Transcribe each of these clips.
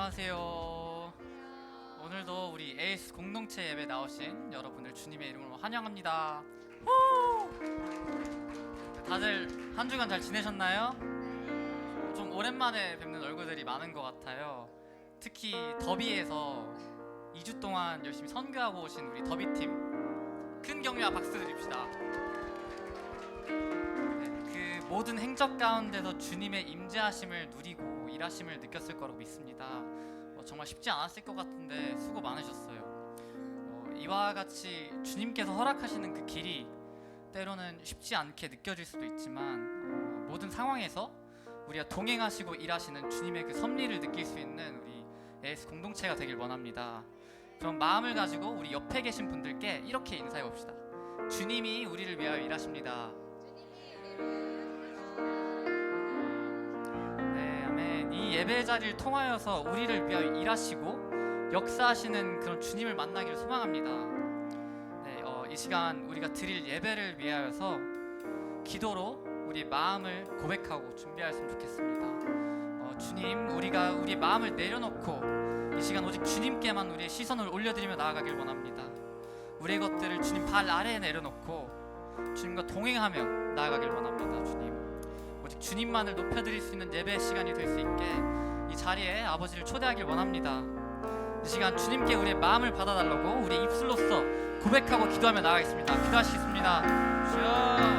안녕하세요. 오늘도 우리 에이스 공동체 예배 나오신 여러분을 주님의 이름으로 환영합니다. 다들 한 주간 잘 지내셨나요? 좀 오랜만에 뵙는 얼굴들이 많은 것 같아요. 특히 더비에서 2주 동안 열심히 선교하고 오신 우리 더비팀, 큰 격려와 박수 드립시다. 그 모든 행적 가운데서 주님의 임재하심을 누리고 일하심을 느꼈을 거라고 믿습니다. 정말 쉽지 않았을 것 같은데 수고 많으셨어요. 이와 같이 주님께서 허락하시는 그 길이 때로는 쉽지 않게 느껴질 수도 있지만 모든 상황에서 우리가 동행하시고 일하시는 주님의 그 섭리를 느낄 수 있는 우리 에이스 공동체가 되길 원합니다. 그런 마음을 가지고 우리 옆에 계신 분들께 이렇게 인사해 봅시다. 주님이 우리를 위하여 일하십니다. 네, 아멘. 이 예배 자리를 통하여서 우리를 위하여 일하시고 역사하시는 그런 주님을 만나기를 소망합니다. 네, 이 시간 우리가 드릴 예배를 위하여서 기도로 우리 마음을 고백하고 준비하였으면 좋겠습니다. 주님, 우리가 우리 마음을 내려놓고 이 시간 오직 주님께만 우리의 시선을 올려드리며 나아가길 원합니다. 우리의 것들을 주님 발 아래에 내려놓고 주님과 동행하며 나아가길 원합니다. 주님, 오직 주님만을 높여드릴 수 있는 예배 시간이 될 수 있게 이 자리에 아버지를 초대하길 원합니다. 이 시간 주님께 우리의 마음을 받아달라고 우리 입술로서 고백하고 기도하며 나아가겠습니다. 기도하시겠습니다. 주여,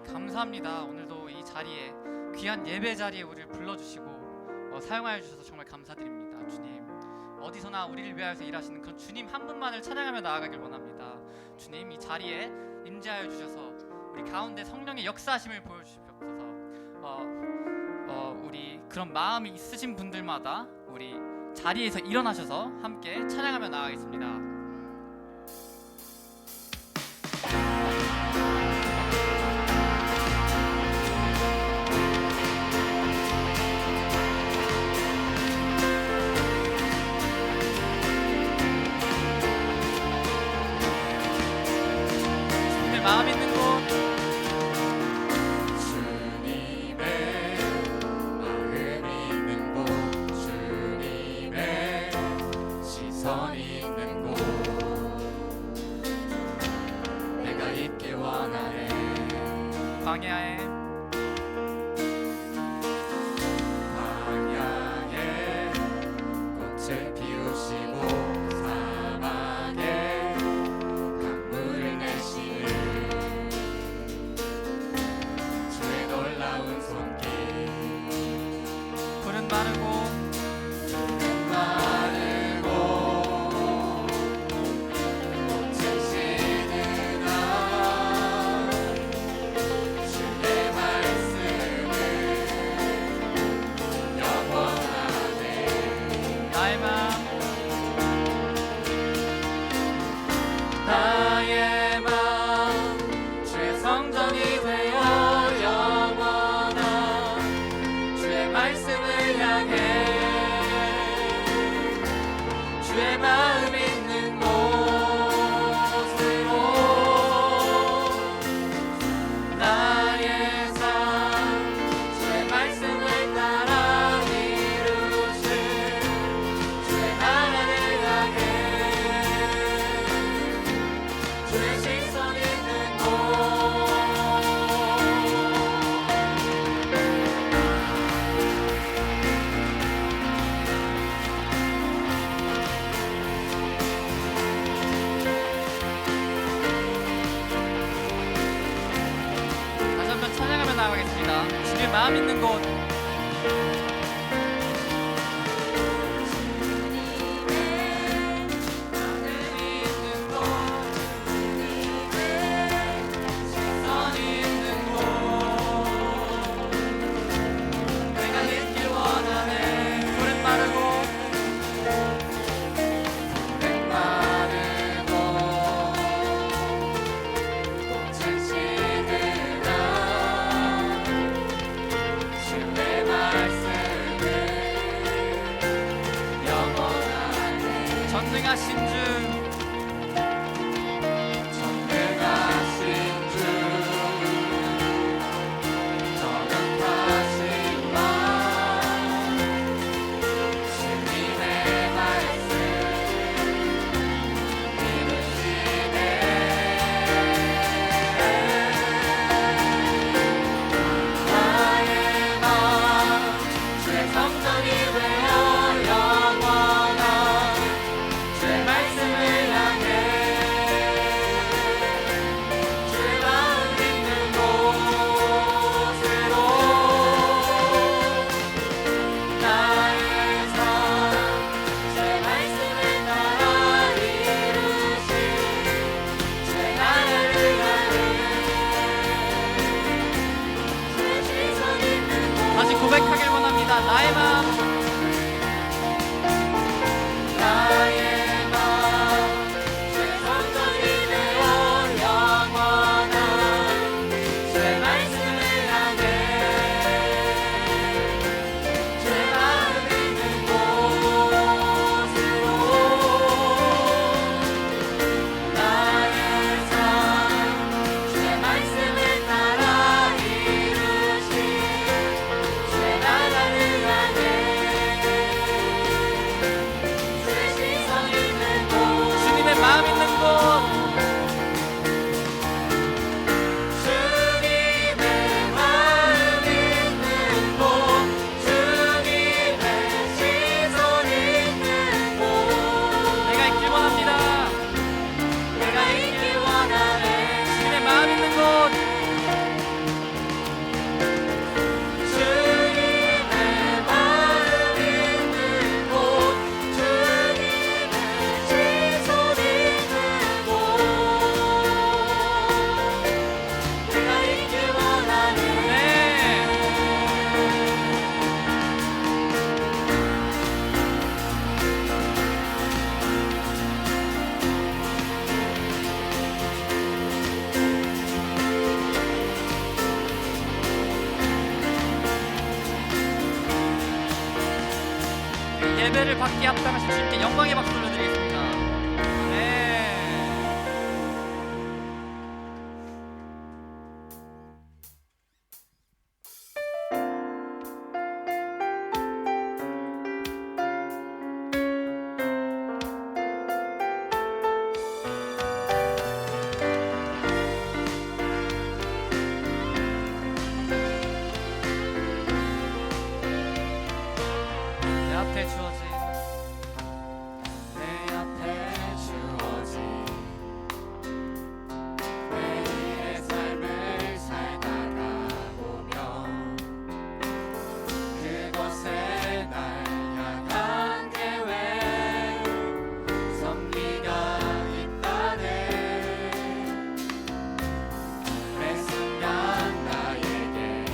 감사합니다. 오늘도 이 자리에 귀한 예배 자리에 우리를 불러주시고 사용하여 주셔서 정말 감사드립니다. 주님, 어디서나 우리를 위하여서 일하시는 그런 주님 한 분만을 찬양하며 나아가길 원합니다. 주님, 이 자리에 임재하여 주셔서 우리 가운데 성령의 역사하심을 보여주시옵소서. 우리 그런 마음이 있으신 분들마다 우리 자리에서 일어나셔서 함께 찬양하며 나아가겠습니다. 마음 있는 곳, 주님의 마음 있는 곳, 주님의 시선 있는 곳, 내가 있길 원하네. 광야에 꽃을 피우시고 사막에 강물을 내시는 주의 놀라운 손길, 푸른 마르고 꽃을 시드나 주의 주님의 마음 있는 곳. 전능하신 주, 전능하신 주 거룩하신 마 주님의 말씀 이루시네 나의 마음 주의 성전이 되어 영원한 주의 말씀을 향해 주의 마음 있는 곳으로 나의 삶 주의 말씀을 따라 이루신 주의 나라를 향해 주의 시선 있는 곳 다시 고백하길 원합니다. 나의 마음, 나의 마음 주의 성전이 되어 영원한 주의 말씀을 향해 주의 마음 있는 곳으로 나의 삶 주의 말씀을 따라 이루신 주의 나라를 향해 주의 시선 있는 곳 주님의 마음 있는 곳. 주님의 마음 있는 곳 주님의 시선 있는 곳 내가 있길 원합니다. 내가 있길 원하네 주님의 마음 있는 곳. 주님의 마음 있는 곳 주님의 시선 있는 곳 내가 있길 원하네 네. 예배를 받기에 합당하신 주님께 영광의 박수 올려드리겠습니다. 네. 내 앞에 주어진 내 앞에 주어진 매일의 삶을 살다가 보면 그곳에 날 향한 계획 섭리가 있다네 매 순간 나에게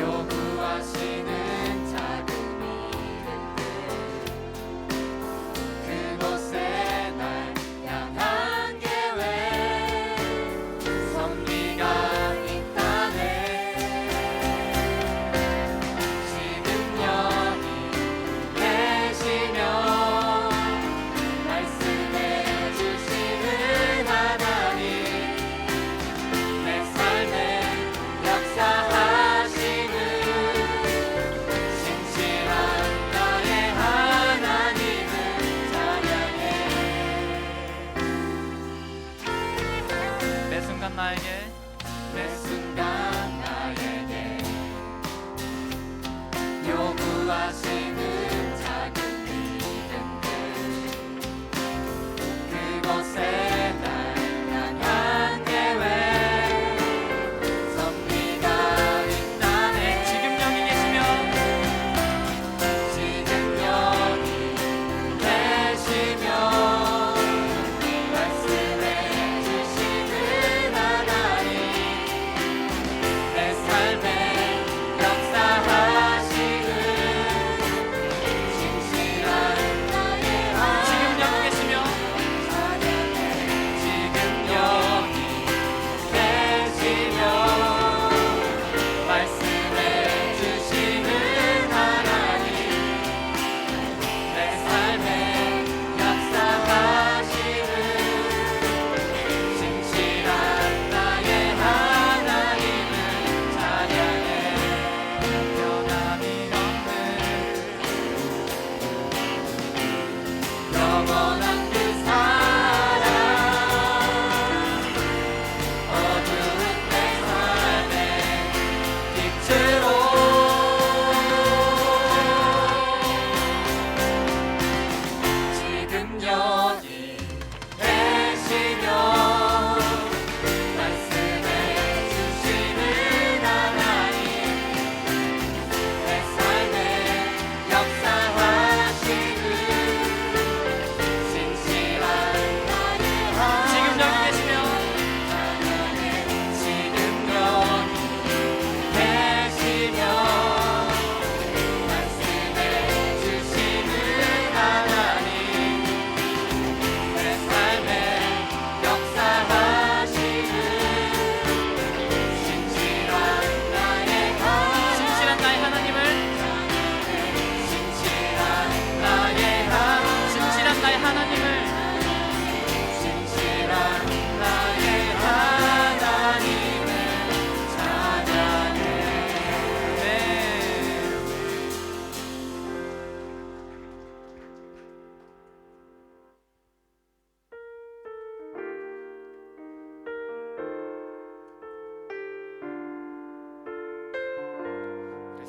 요구하시는 작은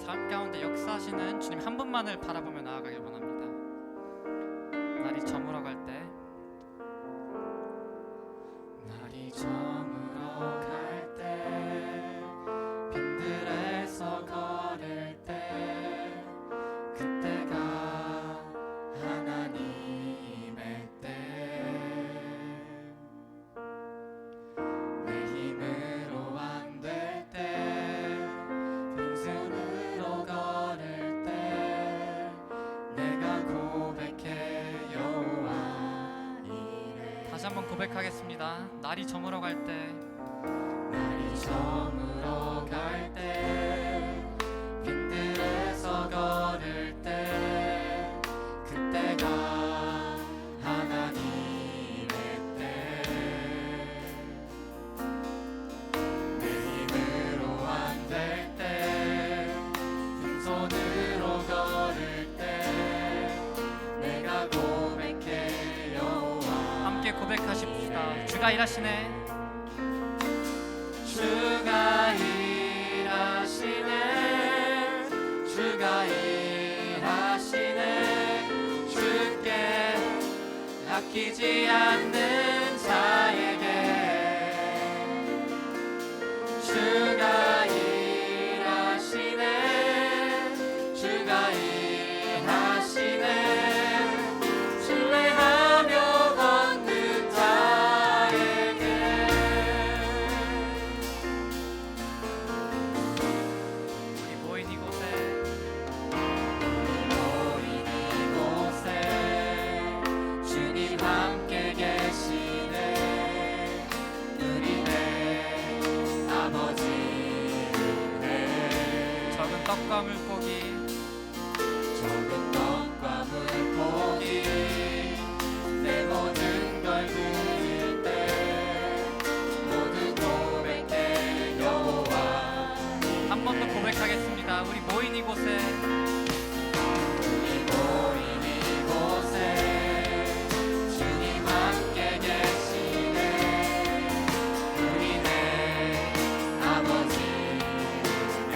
삶 가운데 역사하시는 주님 한 분만을 바라보며 나아가길 원합니다. 날이 저물어 갈 때, 날이 저물어 갈 때, 빈들에서 걸을 때, 그때가 하나님의 때. 내 힘으로 안 될 때, 빈손으로 걸을 때, 내가 고백해 여호와 이래. 다시 한번 고백하겠습니다. 날이 저물어 갈 때, 날이 저물어 갈 때, 빈들에서 걸을 때, 그때가 하나님의 때. 내 힘으로 안 될 때, 빈손으로 걸을 때, 내가 고백해 여호와. 함께 고백하십시다. 주가 일하시네. 주가 일하시네, 주가 일하시네, 주께 아끼지 않는 자에게. 주가 일하시네, 주가 일하시네, 신뢰하며 걷는 자에게. 우리 모인 이곳에 모인 이곳에 주님 함께 계시네. 누리네 아버지 은혜. 적은 떡과 물고기, 적은 떡과 물고기, 내 모든 걸 드릴 때 모두 고백해 여호와. 한 번 더 고백하겠습니다. 우리 모인 이곳에 우리 모인 이곳에 주님 함께 계시네. 우리네 아버지 은혜.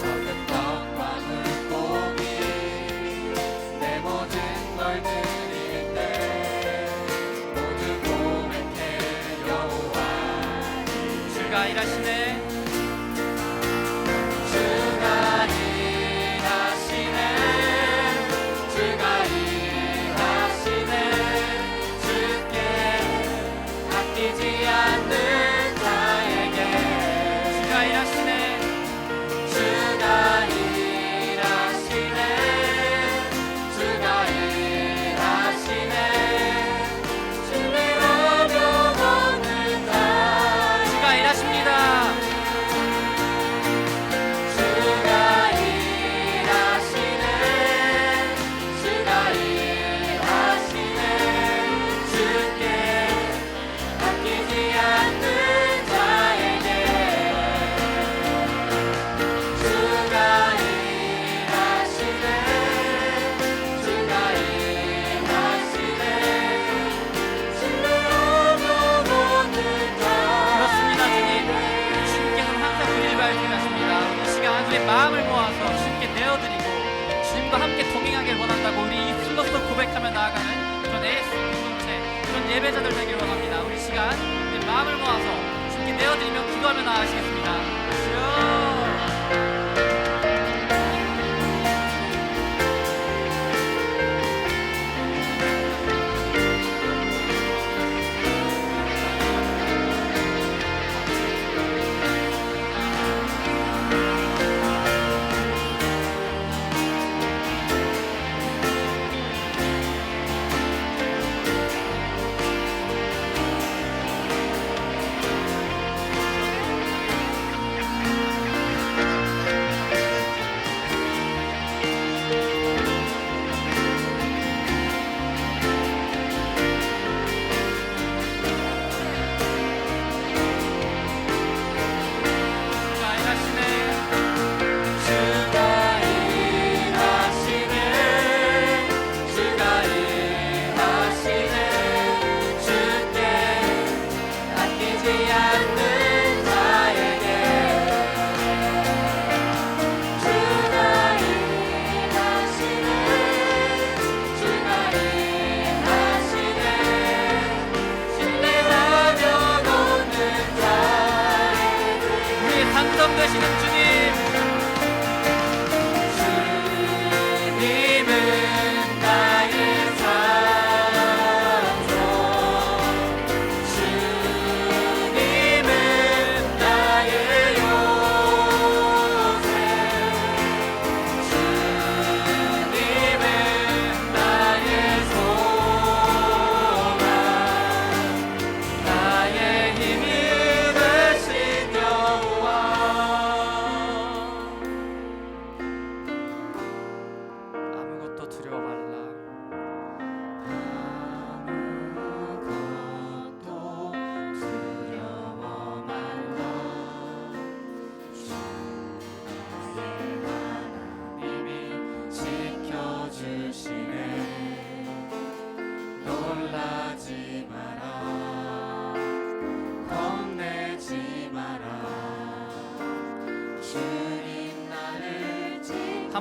적은 떡과 물고기, 내 모든 걸 드릴 때 모두 고백해 여호와. 주가 일하시네. 주가 일하시네, 주가 일하시네, 주께 아끼지 않는 자에게. 주가 일하시네. 주가 일하시네, 주가 일하시네, 신뢰하며 걷는 자에게. 주가 일하십니다. 주가 일하시네, 주가 일하시네, 주께 아끼지 않는 자에게. 주가 일하시네, 주가 일하시네, 신뢰하며 걷는 그렇습니다, 주님. 자에게. 주님께서는 항상 우리를 밝히게 하십니다. 이 시간 우리의 마음을 모아서 주님께 내어드리고 주님과 함께 동행하길 원한다고 우리 힘으로써 고백하며 나아가는 그런 AS 공동체, 그런 예배자들 되길 원합니다. 우리 시간 우리의 마음을 모아서 주님께 내어드리며 기도하며 나아가시겠습니다. 주여.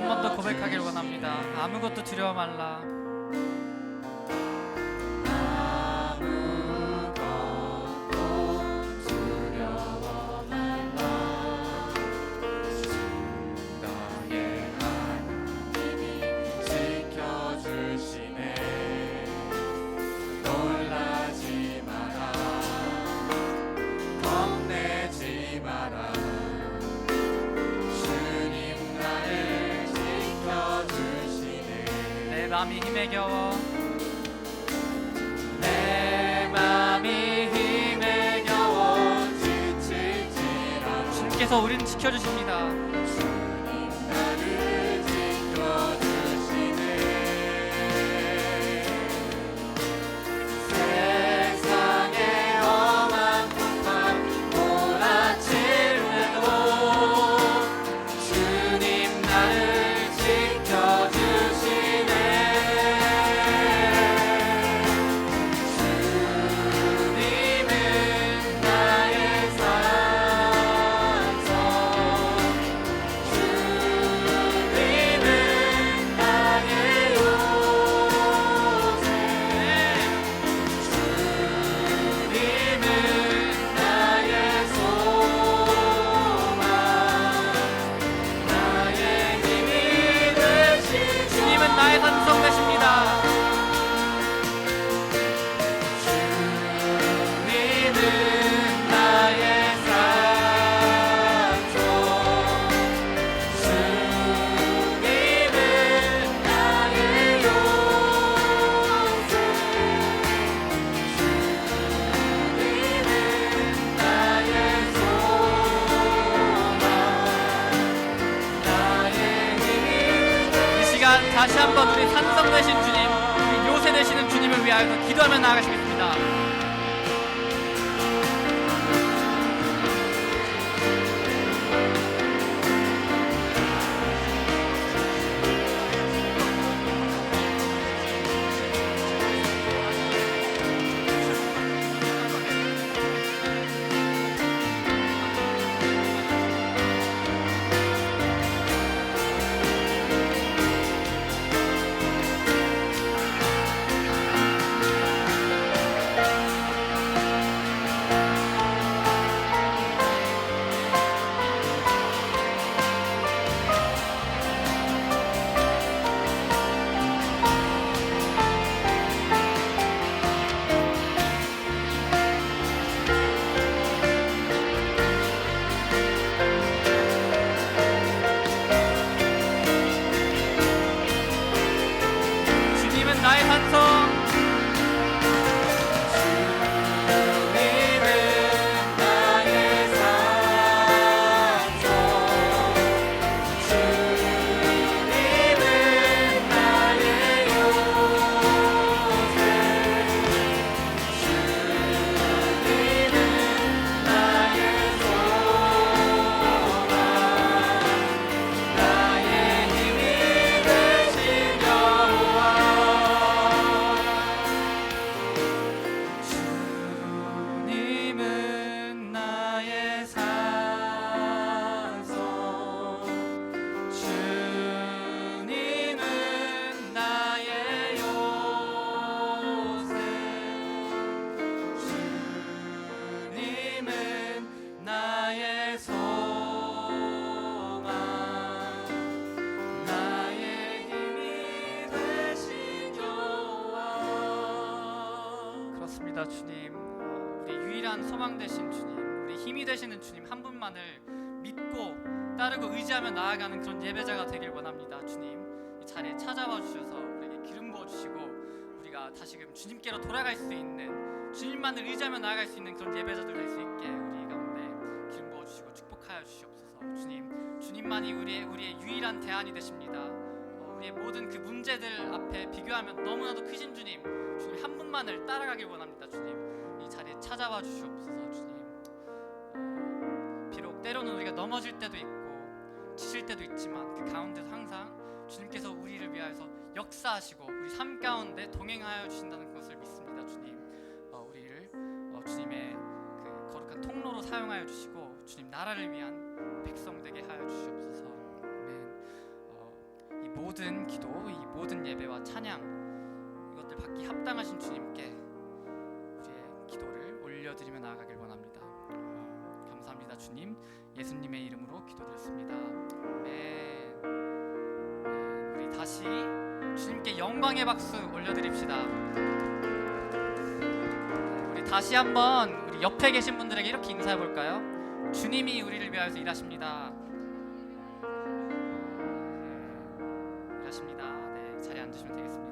한 번 더 고백하길 원합니다. 아무것도 두려워 말라. 내 맘이 힘에 겨워 내 맘이 힘에 겨워 지칠지라도 주님께서 우리는 지켜주십니다. 나를 지켜주시네. 세상의 험한 풍랑 몰아칠 때도 주님 나를 지켜주시네. 주님은 나의 산성, 주님은 나의 요새, 주님은 나의 소망, 나의 힘이 되신 주님은 나의 산성 되십니다. 주님은 나의 산소, 주님은 나의 요새, 주님은 나의 소망, 나의 힘이 이 시간 다시 한번 우리 산성 되신 주님, 우리 요새 되시는 주님을 위하여서 기도하며 나아가시겠습니다. 주님은 나의 산성, 주님은 나의 산소, 주님은 나의 요새, 주님은 나의 소망, 나의 힘이 되신 여호와. 주님은 나의 산성, 주님은 나의 요새, 주님은 나의 소망, 나의 힘이 되신 여호와. 그렇습니다. 주님, 우리 유일한 소망 되신 주님, 우리 힘이 되시는 주님 한 분만을 믿고 따르고 의지하며 나아가는 그런 예배자가 되길 원합니다. 주님, 이 자리에 찾아와 주셔서 우리에게 기름 부어 주시고 우리가 다시금 주님께로 돌아갈 수 있는, 주님만을 의지하며 나아갈 수 있는 그런 예배자들 될 수 있게 우리 가운데 기름 부어 주시고 축복하여 주시옵소서. 주님, 주님만이 우리의 유일한 대안이 되십니다. 우리의 모든 그 문제들 앞에 비교하면 너무나도 크신 주님, 주님 한 분만을 따라가길 원합니다. 주님, 이 자리에 찾아와 주시옵소서. 주님, 비록 때로는 우리가 넘어질 때도 있고 지칠 때도 있지만 그 가운데서 항상 주님께서 우리를 위하여서 역사하시고 우리 삶 가운데 동행하여 주신다는 것을 믿습니다. 주님, 우리를 주님의 그 거룩한 통로로 사용하여 주시고 주님 나라를 위한 백성 되게 하여 주시옵소서. 아멘. 모든 기도, 이 모든 예배와 찬양 이것들 받기 합당하신 주님께 우리의 기도를 올려드리며 나아가길 원합니다. 감사합니다. 주님, 예수님의 이름으로 기도드렸습니다. 아멘. 우리 다시 주님께 영광의 박수 올려드립시다. 우리 다시 한번 우리 옆에 계신 분들에게 이렇게 인사해 볼까요? 주님이 우리를 위하여서 일하십니다. 일하십니다. 네, 자리에 앉으시면 되겠습니다.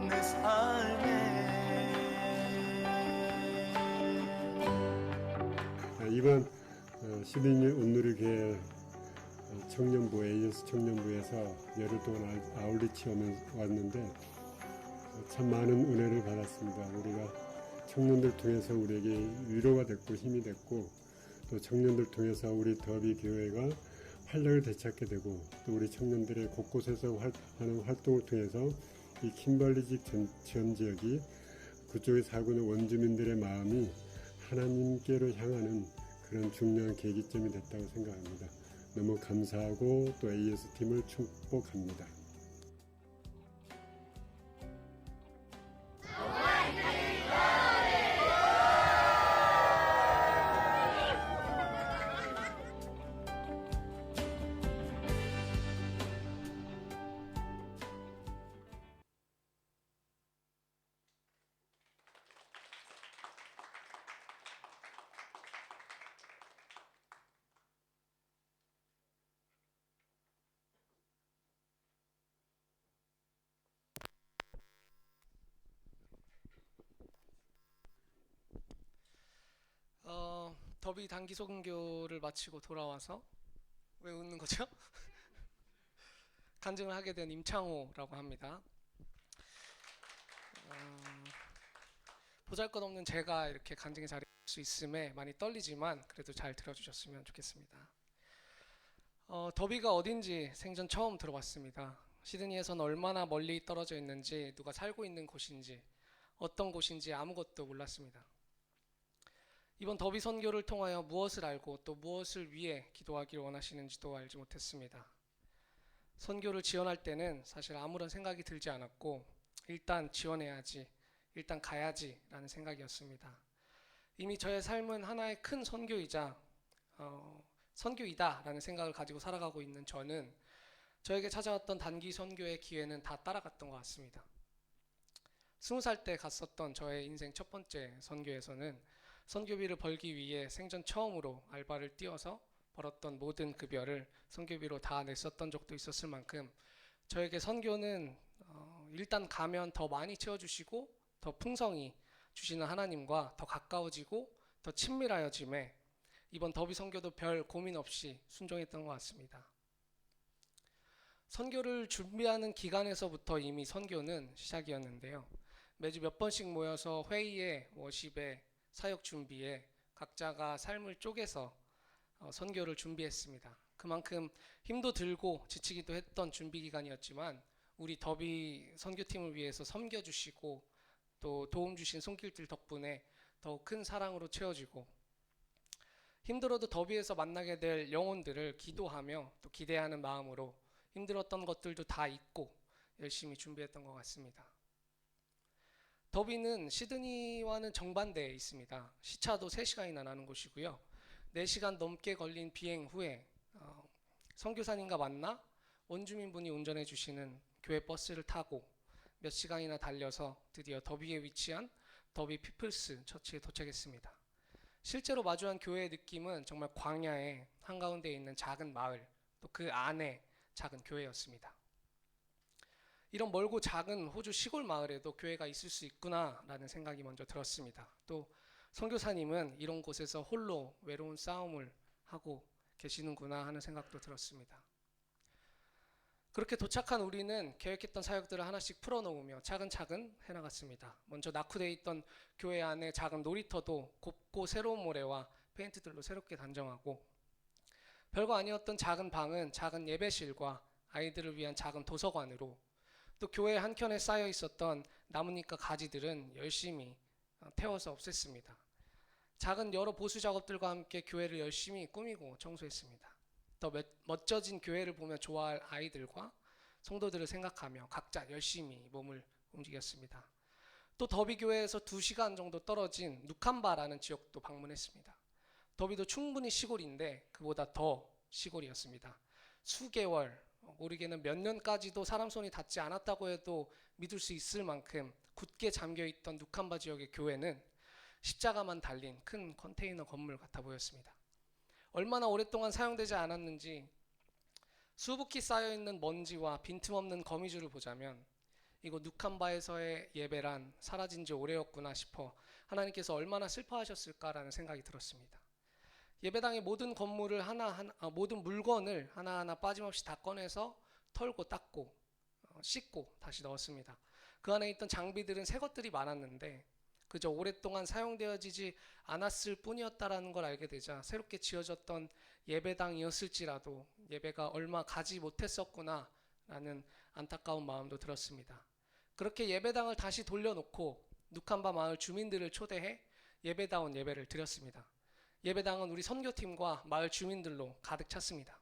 내 삶에 이번 시드니 온누리교회 청년부 AS 청년부에서 열흘 동안 아울리치 왔는데 참 많은 은혜를 받았습니다. 우리가 청년들 통해서 우리에게 위로가 됐고 힘이 됐고 또 청년들 통해서 우리 더비 교회가 활력을 되찾게 되고 또 우리 청년들의 곳곳에서 하는 활동을 통해서 이 킴벌리직 전 지역이 그쪽에 살고 있는 원주민들의 마음이 하나님께로 향하는 그런 중요한 계기점이 됐다고 생각합니다. 너무 감사하고 또 AS팀을 축복합니다. 더비 단기 선교를 마치고 돌아와서 왜 웃는 거죠? 간증을 하게 된 임창호라고 합니다. 보잘것없는 제가 이렇게 간증의 자리에 올 수 있음에 많이 떨리지만 그래도 잘 들어주셨으면 좋겠습니다. 더비가 어딘지 생전 처음 들어봤습니다. 시드니에선 얼마나 멀리 떨어져 있는지, 누가 살고 있는 곳인지, 어떤 곳인지 아무것도 몰랐습니다. 이번 더비 선교를 통하여 무엇을 알고 또 무엇을 위해 기도하기를 원하시는지도 알지 못했습니다. 선교를 지원할 때는 사실 아무런 생각이 들지 않았고 일단 지원해야지, 일단 가야지 라는 생각이었습니다. 이미 저의 삶은 하나의 큰 선교이자 선교이다 라는 생각을 가지고 살아가고 있는 저는 저에게 찾아왔던 단기 선교의 기회는 다 따라갔던 것 같습니다. 20살 때 갔었던 저의 인생 첫 번째 선교에서는 선교비를 벌기 위해 생전 처음으로 알바를 뛰어서 벌었던 모든 급여를 선교비로 다 냈었던 적도 있었을 만큼 저에게 선교는 일단 가면 더 많이 채워주시고 더 풍성히 주시는 하나님과 더 가까워지고 더 친밀하여짐에 이번 더비 선교도 별 고민 없이 순종했던 것 같습니다. 선교를 준비하는 기간에서부터 이미 선교는 시작이었는데요. 매주 몇 번씩 모여서 회의에, 워십에, 사역 준비에 각자가 삶을 쪼개서 선교를 준비했습니다. 그만큼 힘도 들고 지치기도 했던 준비 기간이었지만 우리 더비 선교팀을 위해서 섬겨주시고 또 도움 주신 손길들 덕분에 더욱 큰 사랑으로 채워지고 힘들어도 더비에서 만나게 될 영혼들을 기도하며 또 기대하는 마음으로 힘들었던 것들도 다 잊고 열심히 준비했던 것 같습니다. 더비는 시드니와는 정반대에 있습니다. 시차도 3시간이나 나는 곳이고요. 4시간 넘게 걸린 비행 후에 선교사님과 만나 원주민분이 운전해 주시는 교회 버스를 타고 몇 시간이나 달려서 드디어 더비에 위치한 더비 피플스 처치에 도착했습니다. 실제로 마주한 교회의 느낌은 정말 광야의 한가운데에 있는 작은 마을, 또 그 안에 작은 교회였습니다. 이런 멀고 작은 호주 시골 마을에도 교회가 있을 수 있구나라는 생각이 먼저 들었습니다. 또 선교사님은 이런 곳에서 홀로 외로운 싸움을 하고 계시는구나 하는 생각도 들었습니다. 그렇게 도착한 우리는 계획했던 사역들을 하나씩 풀어놓으며 차근차근 해나갔습니다. 먼저 낙후되어 있던 교회 안에 작은 놀이터도 곱고 새로운 모래와 페인트들로 새롭게 단정하고 별거 아니었던 작은 방은 작은 예배실과 아이들을 위한 작은 도서관으로 또 교회 한켠에 쌓여 있었던 나뭇잎과 가지들은 열심히 태워서 없앴습니다. 작은 여러 보수 작업들과 함께 교회를 열심히 꾸미고 청소했습니다. 더 멋져진 교회를 보며 좋아할 아이들과 성도들을 생각하며 각자 열심히 몸을 움직였습니다. 또 더비 교회에서 2시간 정도 떨어진 누캄바라는 지역도 방문했습니다. 더비도 충분히 시골인데 그보다 더 시골이었습니다. 수개월, 모르게는 몇 년까지도 사람 손이 닿지 않았다고 해도 믿을 수 있을 만큼 굳게 잠겨있던 누캄바 지역의 교회는 십자가만 달린 큰 컨테이너 건물 같아 보였습니다. 얼마나 오랫동안 사용되지 않았는지 수북히 쌓여 있는 먼지와 빈틈없는 거미줄을 보자면 이곳 누칸바에서의 예배란 사라진 지 오래였구나 싶어 하나님께서 얼마나 슬퍼하셨을까라는 생각이 들었습니다. 예배당의 모든 건물을 모든 물건을 하나하나 빠짐없이 다 꺼내서 털고 닦고 씻고 다시 넣었습니다. 그 안에 있던 장비들은 새 것들이 많았는데 그저 오랫동안 사용되어지지 않았을 뿐이었다라는 걸 알게 되자 새롭게 지어졌던 예배당이었을지라도 예배가 얼마 가지 못했었구나라는 안타까운 마음도 들었습니다. 그렇게 예배당을 다시 돌려놓고 누칸바 마을 주민들을 초대해 예배다운 예배를 드렸습니다. 예배당은 우리 선교팀과 마을 주민들로 가득 찼습니다.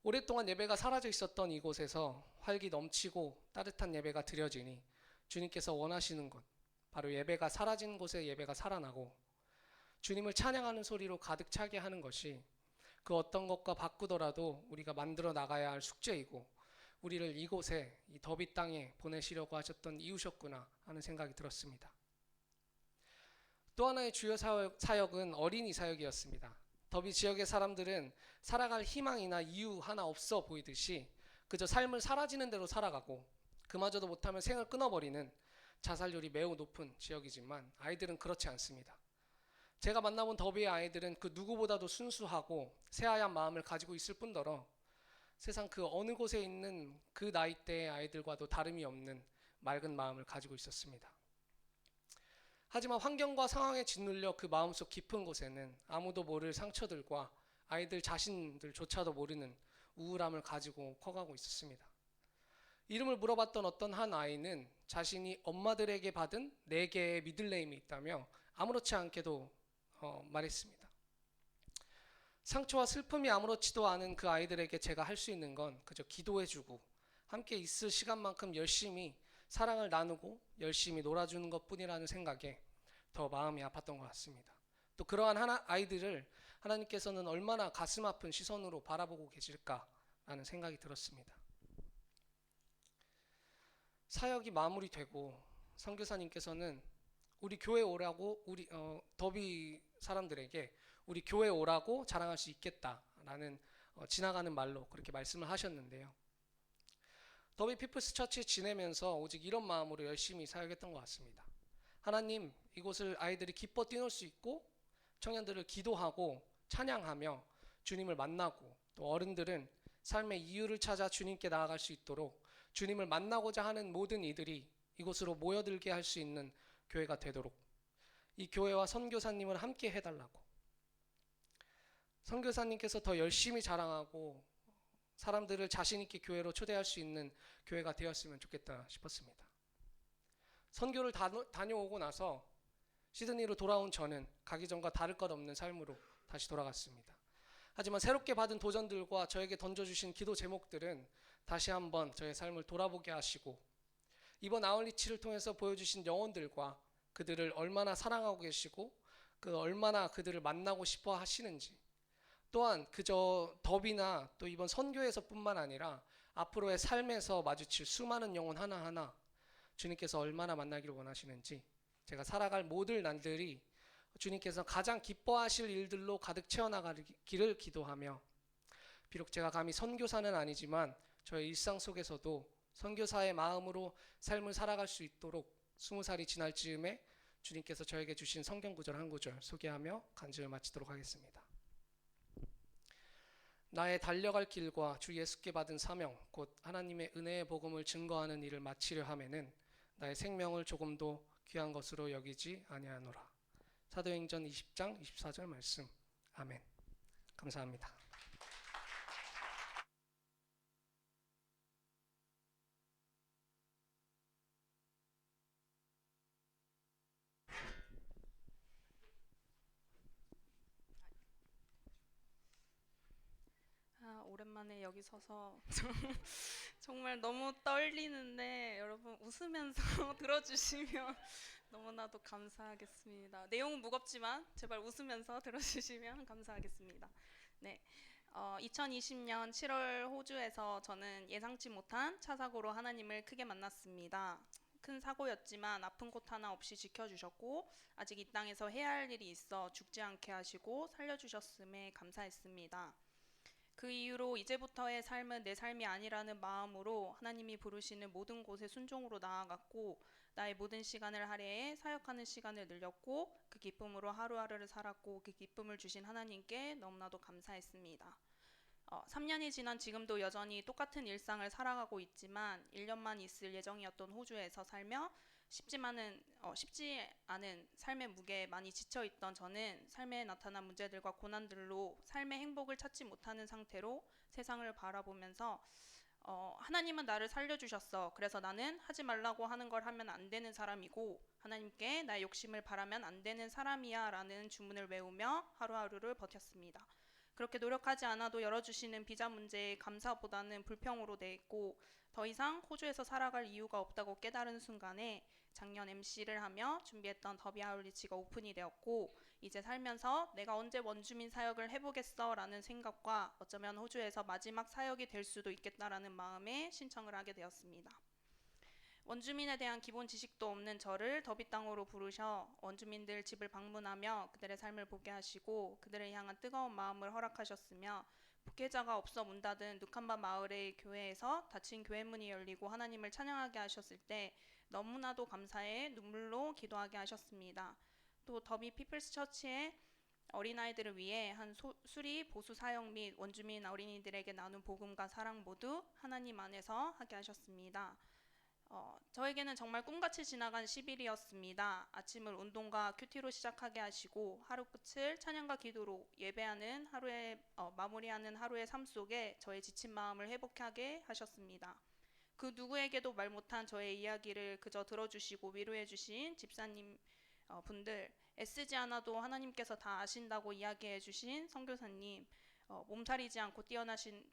오랫동안 예배가 사라져 있었던 이곳에서 활기 넘치고 따뜻한 예배가 드려지니 주님께서 원하시는 것, 바로 예배가 사라진 곳에 예배가 살아나고 주님을 찬양하는 소리로 가득 차게 하는 것이 그 어떤 것과 바꾸더라도 우리가 만들어 나가야 할 숙제이고 우리를 이곳에 이 더비 땅에 보내시려고 하셨던 이유셨구나 하는 생각이 들었습니다. 또 하나의 주요 사역은 어린이 사역이었습니다. 더비 지역의 사람들은 살아갈 희망이나 이유 하나 없어 보이듯이 그저 삶을 사라지는 대로 살아가고 그마저도 못하면 생을 끊어버리는 자살률이 매우 높은 지역이지만 아이들은 그렇지 않습니다. 제가 만나본 더비의 아이들은 그 누구보다도 순수하고 새하얀 마음을 가지고 있을 뿐더러 세상 그 어느 곳에 있는 그 나이대의 아이들과도 다름이 없는 맑은 마음을 가지고 있었습니다. 하지만 환경과 상황에 짓눌려 그 마음속 깊은 곳에는 아무도 모를 상처들과 아이들 자신들조차도 모르는 우울함을 가지고 커가고 있었습니다. 이름을 물어봤던 어떤 한 아이는 자신이 엄마들에게 받은 4개의 미들네임이 있다며 아무렇지 않게도 말했습니다. 상처와 슬픔이 아무렇지도 않은 그 아이들에게 제가 할 수 있는 건 그저 기도해주고 함께 있을 시간만큼 열심히 사랑을 나누고 열심히 놀아주는 것뿐이라는 생각에 더 마음이 아팠던 것 같습니다. 또 그러한 아이들을 하나님께서는 얼마나 가슴 아픈 시선으로 바라보고 계실까라는 생각이 들었습니다. 사역이 마무리되고 선교사님께서는 우리 교회 오라고 더비 사람들에게 우리 교회 오라고 자랑할 수 있겠다라는 지나가는 말로 그렇게 말씀을 하셨는데요. 더비 피플스 처치 지내면서 오직 이런 마음으로 열심히 사역했던 것 같습니다. 하나님, 이곳을 아이들이 기뻐 뛰놀 수 있고 청년들을 기도하고 찬양하며 주님을 만나고 또 어른들은 삶의 이유를 찾아 주님께 나아갈 수 있도록 주님을 만나고자 하는 모든 이들이 이곳으로 모여들게 할 수 있는 교회가 되도록 이 교회와 선교사님을 함께 해달라고 선교사님께서 더 열심히 자랑하고 사람들을 자신 있게 교회로 초대할 수 있는 교회가 되었으면 좋겠다 싶었습니다. 선교를 다녀오고 나서 시드니로 돌아온 저는 가기 전과 다를 것 없는 삶으로 다시 돌아갔습니다. 하지만 새롭게 받은 도전들과 저에게 던져주신 기도 제목들은 다시 한번 저의 삶을 돌아보게 하시고 이번 아울리치를 통해서 보여주신 영혼들과 그들을 얼마나 사랑하고 계시고 얼마나 그들을 만나고 싶어 하시는지 또한 그저 더비나 또 이번 선교에서뿐만 아니라 앞으로의 삶에서 마주칠 수많은 영혼 하나하나 주님께서 얼마나 만나기를 원하시는지 제가 살아갈 모든 날들이 주님께서 가장 기뻐하실 일들로 가득 채워나가기를 기도하며 비록 제가 감히 선교사는 아니지만 저의 일상 속에서도 선교사의 마음으로 삶을 살아갈 수 있도록 20살이 지날 즈음에 주님께서 저에게 주신 성경 구절 한 구절 소개하며 간증을 마치도록 하겠습니다. 나의 달려갈 길과 주 예수께 받은 사명 곧 하나님의 은혜의 복음을 증거하는 일을 마치려 하면은 나의 생명을 조금도 귀한 것으로 여기지 아니하노라. 사도행전 20장 24절 말씀. 아멘. 감사합니다. 오랜만에 여기 서서 정말 너무 떨리는데 여러분 웃으면서 들어주시면 너무나도 감사하겠습니다. 내용은 무겁지만 제발 웃으면서 들어주시면 감사하겠습니다. 네, 2020년 7월 호주에서 저는 예상치 못한 차 사고로 하나님을 크게 만났습니다. 큰 사고였지만 아픈 곳 하나 없이 지켜주셨고 아직 이 땅에서 해야 할 일이 있어 죽지 않게 하시고 살려주셨음에 감사했습니다. 그 이후로 이제부터의 삶은 내 삶이 아니라는 마음으로 하나님이 부르시는 모든 곳에 순종으로 나아갔고 나의 모든 시간을 할애해 사역하는 시간을 늘렸고 그 기쁨으로 하루하루를 살았고 그 기쁨을 주신 하나님께 너무나도 감사했습니다. 3년이 지난 지금도 여전히 똑같은 일상을 살아가고 있지만 1년만 있을 예정이었던 호주에서 살며 쉽지 않은 삶의 무게에 많이 지쳐있던 저는 삶에 나타난 문제들과 고난들로 삶의 행복을 찾지 못하는 상태로 세상을 바라보면서 하나님은 나를 살려주셨어. 그래서 나는 하지 말라고 하는 걸 하면 안 되는 사람이고 하나님께 나의 욕심을 바라면 안 되는 사람이야 라는 주문을 외우며 하루하루를 버텼습니다. 그렇게 노력하지 않아도 열어주시는 비자 문제에 감사보다는 불평으로 대했고 더 이상 호주에서 살아갈 이유가 없다고 깨달은 순간에 작년 MC를 하며 준비했던 더비 아울리치가 오픈이 되었고 이제 살면서 내가 언제 원주민 사역을 해보겠어 라는 생각과 어쩌면 호주에서 마지막 사역이 될 수도 있겠다라는 마음에 신청을 하게 되었습니다. 원주민에 대한 기본 지식도 없는 저를 더비 땅으로 부르셔 원주민들 집을 방문하며 그들의 삶을 보게 하시고 그들을 향한 뜨거운 마음을 허락하셨으며 목회자가 없어 문 닫은 누칸바 마을의 교회에서 닫힌 교회 문이 열리고 하나님을 찬양하게 하셨을 때 너무나도 감사해 눈물로 기도하게 하셨습니다. 또 더비 피플스 처치의 어린아이들을 위해 한 수리 보수 사역 및 원주민 어린이들에게 나눈 복음과 사랑 모두 하나님 안에서 하게 하셨습니다. 저에게는 정말 꿈같이 지나간 10일이었습니다. 아침을 운동과 큐티로 시작하게 하시고 하루 끝을 찬양과 기도로 예배하는 하루의 마무리하는 하루의 삶 속에 저의 지친 마음을 회복하게 하셨습니다. 그 누구에게도 말 못한 저의 이야기를 그저 들어주시고 위로해 주신 집사님 분들, 애쓰지 않아도 하나님께서 다 아신다고 이야기해 주신 선교사님, 몸살이지 않고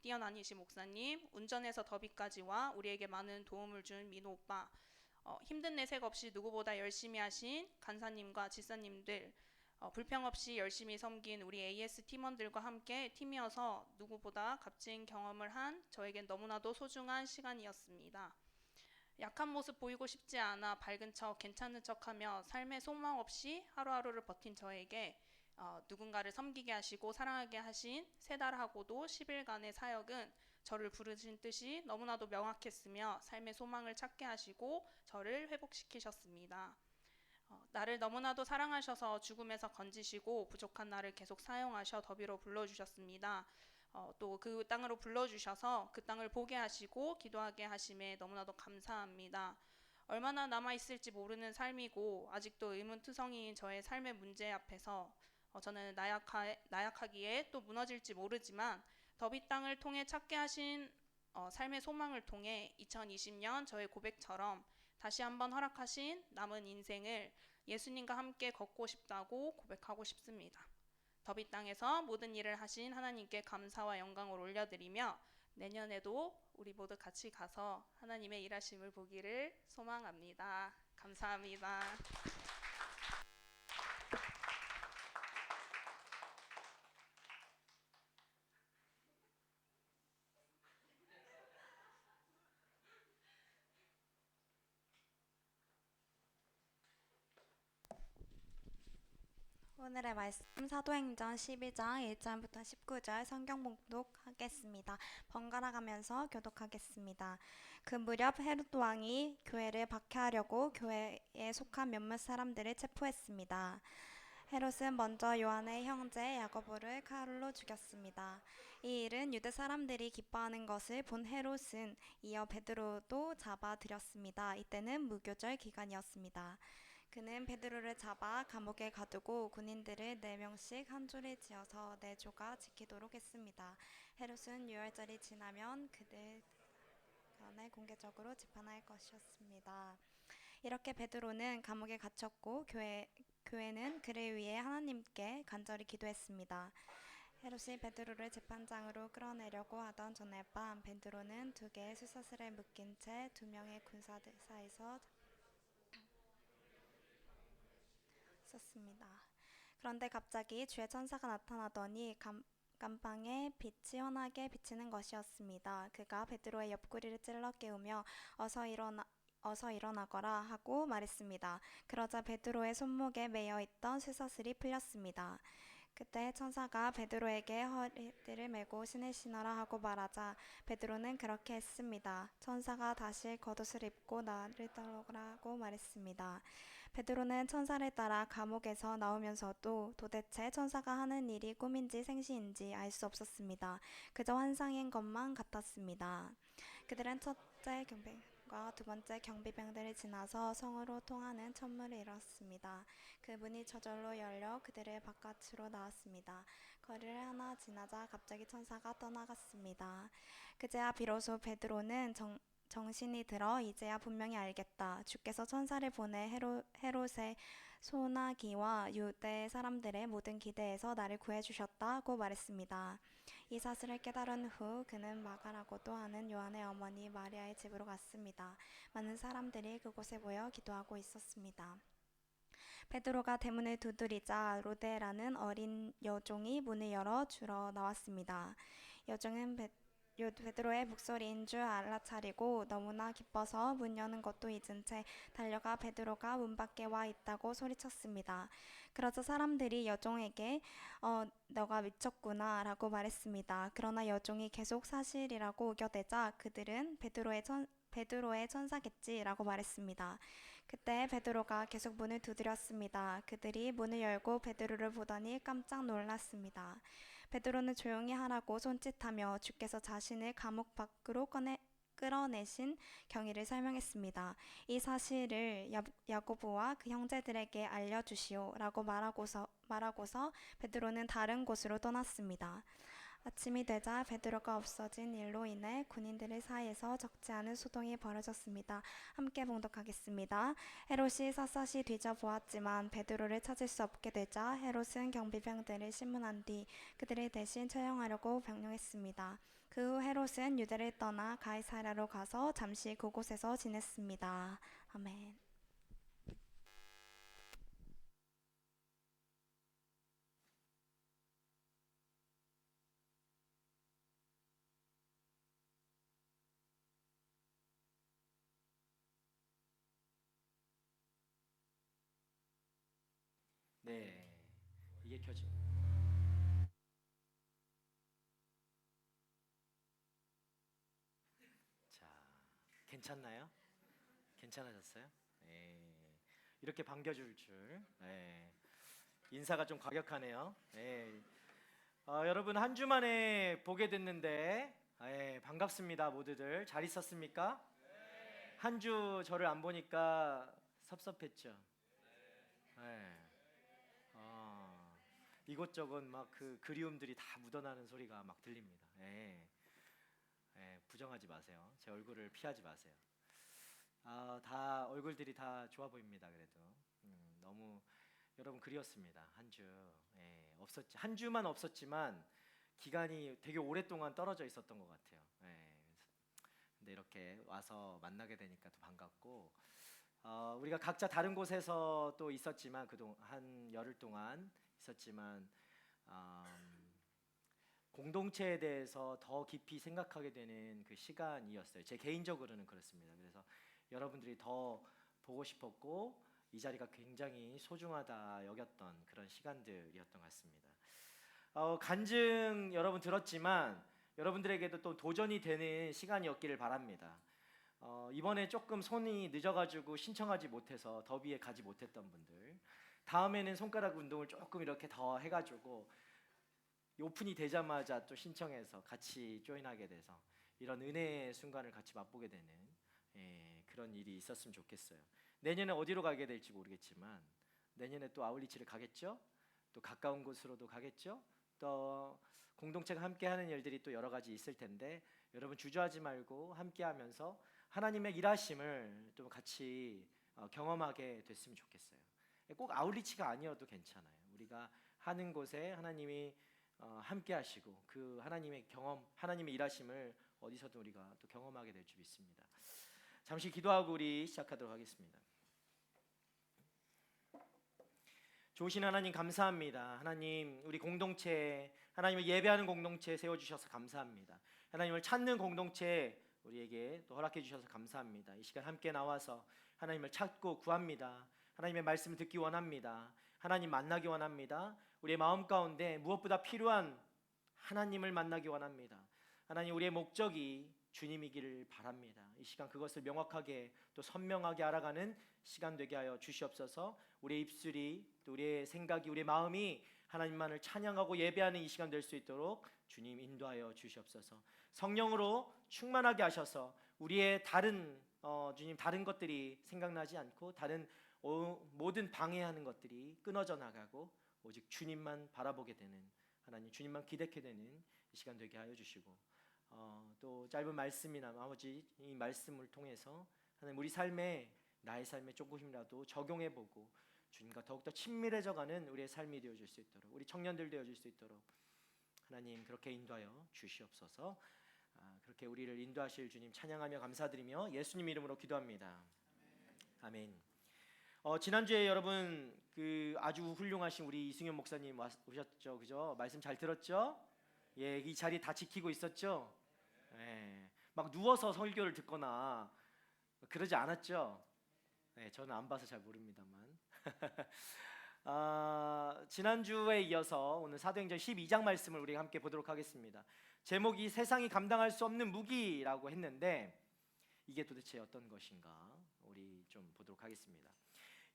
뛰어나니신 목사님, 운전해서 더비까지와 우리에게 많은 도움을 준 민호 오빠, 힘든 내색 없이 누구보다 열심히 하신 간사님과 지사님들, 불평 없이 열심히 섬긴 우리 AS 팀원들과 함께 팀이어서 누구보다 값진 경험을 한 저에겐 너무나도 소중한 시간이었습니다. 약한 모습 보이고 싶지 않아 밝은 척 괜찮은 척하며 삶의 소망 없이 하루하루를 버틴 저에게 누군가를 섬기게 하시고 사랑하게 하신 3달하고도 10일간의 사역은 저를 부르신 뜻이 너무나도 명확했으며 삶의 소망을 찾게 하시고 저를 회복시키셨습니다. 나를 너무나도 사랑하셔서 죽음에서 건지시고 부족한 나를 계속 사용하셔 더비로 불러주셨습니다. 또 그 땅으로 불러주셔서 그 땅을 보게 하시고 기도하게 하심에 너무나도 감사합니다. 얼마나 남아있을지 모르는 삶이고 아직도 의문투성이인 저의 삶의 문제 앞에서 저는 나약하기에 또 무너질지 모르지만 더비 땅을 통해 찾게 하신 삶의 소망을 통해 2020년 저의 고백처럼 다시 한번 허락하신 남은 인생을 예수님과 함께 걷고 싶다고 고백하고 싶습니다. 더비 땅에서 모든 일을 하신 하나님께 감사와 영광을 올려드리며 내년에도 우리 모두 같이 가서 하나님의 일하심을 보기를 소망합니다. 감사합니다. 오늘의 말씀 사도행전 12장 1절부터 19절 성경 봉독하겠습니다. 번갈아 가면서 교독하겠습니다. 그 무렵 헤롯 왕이 교회를 박해하려고 교회에 속한 몇몇 사람들을 체포했습니다. 헤롯은 먼저 요한의 형제 야고보를 칼로 죽였습니다. 이 일은 유대 사람들이 기뻐하는 것을 본 헤롯은 이어 베드로도 잡아들였습니다. 이때는 무교절 기간이었습니다. 그는 베드로를 잡아 감옥에 가두고 군인들을 4명씩 한 줄을 지어서 4조가 지키도록 했습니다. 헤롯은 유월절이 지나면 그들 간에 공개적으로 재판할 것이었습니다. 이렇게 베드로는 감옥에 갇혔고 교회는 그를 위해 하나님께 간절히 기도했습니다. 헤롯이 베드로를 재판장으로 끌어내려고 하던 전날 밤 베드로는 2개의 쇠사슬에 묶인 채 2명의 군사들 사이에서 썼습니다. 그런데 갑자기 주의 천사가 나타나더니 감방에 빛이 환하게 비치는 것이었습니다. 그가 베드로의 옆구리를 찔러 깨우며 어서 일어나거라 하고 말했습니다. 그러자 베드로의 손목에 매여 있던 쇠사슬이 풀렸습니다. 그때 천사가 베드로에게 허리띠를 메고 신을 신어라 하고 말하자 베드로는 그렇게 했습니다. 천사가 다시 겉옷을 입고 나를 따르라고 말했습니다. 베드로는 천사를 따라 감옥에서 나오면서도 도대체 천사가 하는 일이 꿈인지 생시인지 알 수 없었습니다. 그저 환상인 것만 같았습니다. 그들은 첫째 경비병과 두 번째 경비병들을 지나서 성으로 통하는 천문을 이뤘습니다. 그 문이 저절로 열려 그들을 바깥으로 나왔습니다. 거리를 하나 지나자 갑자기 천사가 떠나갔습니다. 그제야 비로소 베드로는 정신이 들어 이제야 분명히 알겠다. 주께서 천사를 보내 헤롯의 소나기와 유대 사람들의 모든 기대에서 나를 구해주셨다고 말했습니다. 이 사실을 깨달은 후 그는 마가라고도 하는 요한의 어머니 마리아의 집으로 갔습니다. 많은 사람들이 그곳에 모여 기도하고 있었습니다. 베드로가 대문을 두드리자 로데라는 어린 여종이 문을 열어 주러 나왔습니다. 여종은 베드로의 목소리인 줄 알아차리고 너무나 기뻐서 문 여는 것도 잊은 채 달려가 베드로가 문 밖에 와 있다고 소리쳤습니다. 그러자 사람들이 여종에게 너가 미쳤구나 라고 말했습니다. 그러나 여종이 계속 사실이라고 우겨대자 그들은 베드로의 천사겠지 라고 말했습니다. 그때 베드로가 계속 문을 두드렸습니다. 그들이 문을 열고 베드로를 보더니 깜짝 놀랐습니다. 베드로는 조용히 하라고 손짓하며 주께서 자신을 감옥 밖으로 끌어내신 경위를 설명했습니다. 이 사실을 야고보와 그 형제들에게 알려주시오 라고 말하고서 베드로는 다른 곳으로 떠났습니다. 아침이 되자 베드로가 없어진 일로 인해 군인들 사이에서 적지 않은 소동이 벌어졌습니다. 함께 봉독하겠습니다. 헤롯이 샅샅이 뒤져보았지만 베드로를 찾을 수 없게 되자 헤롯은 경비병들을 신문한 뒤 그들을 대신 처형하려고 명령했습니다. 그 후 헤롯은 유대를 떠나 가이사랴로 가서 잠시 그곳에서 지냈습니다. 아멘. 네, 이게 켜지. 자, 괜찮나요? 괜찮아졌어요? 네, 이렇게 반겨줄 줄. 네, 인사가 좀 과격하네요. 네, 여러분 한 주 만에 보게 됐는데 반갑습니다 모두들. 잘 있었습니까? 한 주 저를 안 보니까 섭섭했죠? 네. 이곳저곳 막 그 그리움들이 다 묻어나는 소리가 막 들립니다. 부정하지 마세요. 제 얼굴을 피하지 마세요. 다 얼굴들이 다 좋아 보입니다. 그래도 너무 여러분 그리웠습니다. 한 주 없었지. 한 주만 없었지만 기간이 되게 오랫동안 떨어져 있었던 것 같아요. 근데 이렇게 와서 만나게 되니까 더 반갑고 우리가 각자 다른 곳에서 또 있었지만 그동안 한 열흘 동안 있었지만 공동체에 대해서 더 깊이 생각하게 되는 그 시간이었어요. 제 개인적으로는 그렇습니다. 그래서 여러분들이 더 보고 싶었고 이 자리가 굉장히 소중하다 여겼던 그런 시간들이었던 것 같습니다. 간증 여러분 들었지만 여러분들에게도 또 도전이 되는 시간이었기를 바랍니다. 이번에 조금 손이 늦어가지고 신청하지 못해서 더비에 가지 못했던 분들, 다음에는 손가락 운동을 조금 이렇게 더 해가지고 오픈이 되자마자 또 신청해서 같이 조인하게 돼서 이런 은혜의 순간을 같이 맛보게 되는 그런 일이 있었으면 좋겠어요. 내년에 어디로 가게 될지 모르겠지만 내년에 또 아울리치를 가겠죠. 또 가까운 곳으로도 가겠죠. 또 공동체가 함께하는 일들이 또 여러 가지 있을 텐데 여러분 주저하지 말고 함께하면서 하나님의 일하심을 좀 같이 경험하게 됐으면 좋겠어요. 꼭 아울리치가 아니어도 괜찮아요. 우리가 하는 곳에 하나님이 함께하시고 그 하나님의 경험, 하나님의 일하심을 어디서든 우리가 또 경험하게 될 줄 믿습니다. 잠시 기도하고 우리 시작하도록 하겠습니다. 좋으신 하나님 감사합니다. 하나님 우리 공동체, 하나님을 예배하는 공동체 세워주셔서 감사합니다. 하나님을 찾는 공동체 우리에게 또 허락해 주셔서 감사합니다. 이 시간 함께 나와서 하나님을 찾고 구합니다. 하나님의 말씀을 듣기 원합니다. 하나님 만나기 원합니다. 우리의 마음 가운데 무엇보다 필요한 하나님을 만나기 원합니다. 하나님, 우리의 목적이 주님이기를 바랍니다. 이 시간 그것을 명확하게 또 선명하게 알아가는 시간 되게 하여 주시옵소서. 우리의 입술이 또 우리의 생각이 우리의 마음이 하나님만을 찬양하고 예배하는 이 시간 될 수 있도록 주님 인도하여 주시옵소서. 성령으로 충만하게 하셔서 우리의 주님 다른 것들이 생각나지 않고 다른 모든 방해하는 것들이 끊어져 나가고 오직 주님만 바라보게 되는, 하나님 주님만 기대게 되는 이 시간 되게 하여 주시고, 또 짧은 말씀이나 나머지 이 말씀을 통해서 하나님 우리 삶에, 나의 삶에 조금이라도 적용해보고 주님과 더욱더 친밀해져가는 우리의 삶이 되어줄 수 있도록, 우리 청년들 되어줄 수 있도록 하나님 그렇게 인도하여 주시옵소서. 그렇게 우리를 인도하실 주님 찬양하며 감사드리며 예수님 이름으로 기도합니다. 아멘. 지난주에 여러분 아주 훌륭하신 우리 이승현 목사님 오셨죠, 그죠? 말씀 잘 들었죠? 예, 이 자리 다 지키고 있었죠? 예, 막 누워서 설교를 듣거나 그러지 않았죠? 네, 저는 안 봐서 잘 모릅니다만. 지난주에 이어서 오늘 사도행전 12장 말씀을 우리 함께 보도록 하겠습니다. 제목이 세상이 감당할 수 없는 무기라고 했는데 이게 도대체 어떤 것인가 우리 좀 보도록 하겠습니다.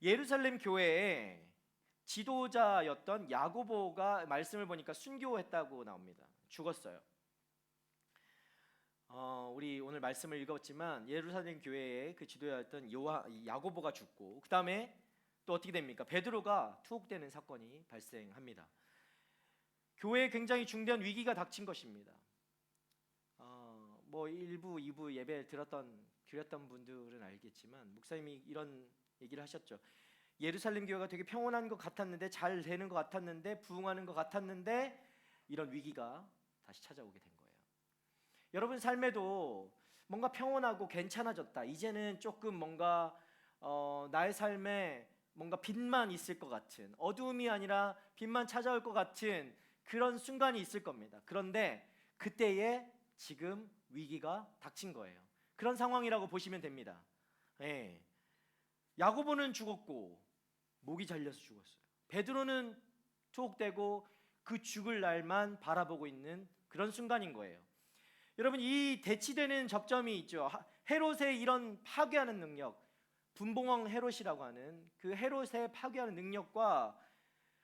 예루살렘 교회의 지도자였던 야고보가 말씀을 보니까 순교했다고 나옵니다. 죽었어요. 우리 오늘 말씀을 읽었지만 예루살렘 교회의 그 지도자였던 야고보가 죽고 그 다음에 또 어떻게 됩니까? 베드로가 투옥되는 사건이 발생합니다. 교회에 굉장히 중대한 위기가 닥친 것입니다. 뭐 1부, 2부 예배 드렸던 분들은 알겠지만 목사님이 이런 얘기를 하셨죠. 예루살렘 교회가 되게 평온한 것 같았는데, 잘 되는 것 같았는데, 부흥하는 것 같았는데 이런 위기가 다시 찾아오게 된 거예요. 여러분 삶에도 뭔가 평온하고 괜찮아졌다, 이제는 조금 뭔가 나의 삶에 뭔가 빛만 있을 것 같은, 어두움이 아니라 빛만 찾아올 것 같은 그런 순간이 있을 겁니다. 그런데 그때에 지금 위기가 닥친 거예요. 그런 상황이라고 보시면 됩니다. 예. 야고보는 죽었고 목이 잘려서 죽었어요. 베드로는 투옥되고 그 죽을 날만 바라보고 있는 그런 순간인 거예요. 여러분, 이 대치되는 접점이 있죠. 헤롯의 이런 파괴하는 능력, 분봉왕 헤롯이라고 하는 그 헤롯의 파괴하는 능력과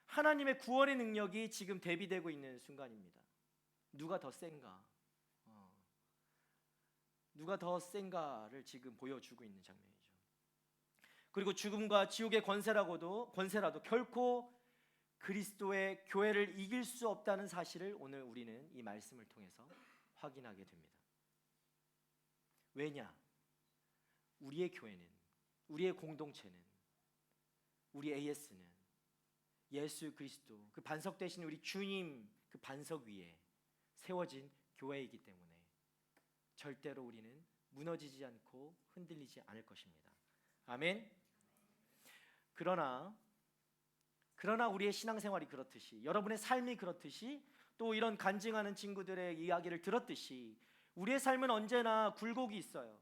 하나님의 구원의 능력이 지금 대비되고 있는 순간입니다. 누가 더 센가? 누가 더 센가를 지금 보여주고 있는 장면이죠. 그리고 죽음과 지옥의 권세라도 결코 그리스도의 교회를 이길 수 없다는 사실을 오늘 우리는 이 말씀을 통해서 확인하게 됩니다. 왜냐? 우리의 교회는, 우리의 공동체는, 우리 AS는 예수 그리스도 그 반석 되신 우리 주님 그 반석 위에 세워진 교회이기 때문에 절대로 우리는 무너지지 않고 흔들리지 않을 것입니다. 아멘. 그러나 우리의 신앙생활이 그렇듯이, 여러분의 삶이 그렇듯이, 또 이런 간증하는 친구들의 이야기를 들었듯이 우리의 삶은 언제나 굴곡이 있어요.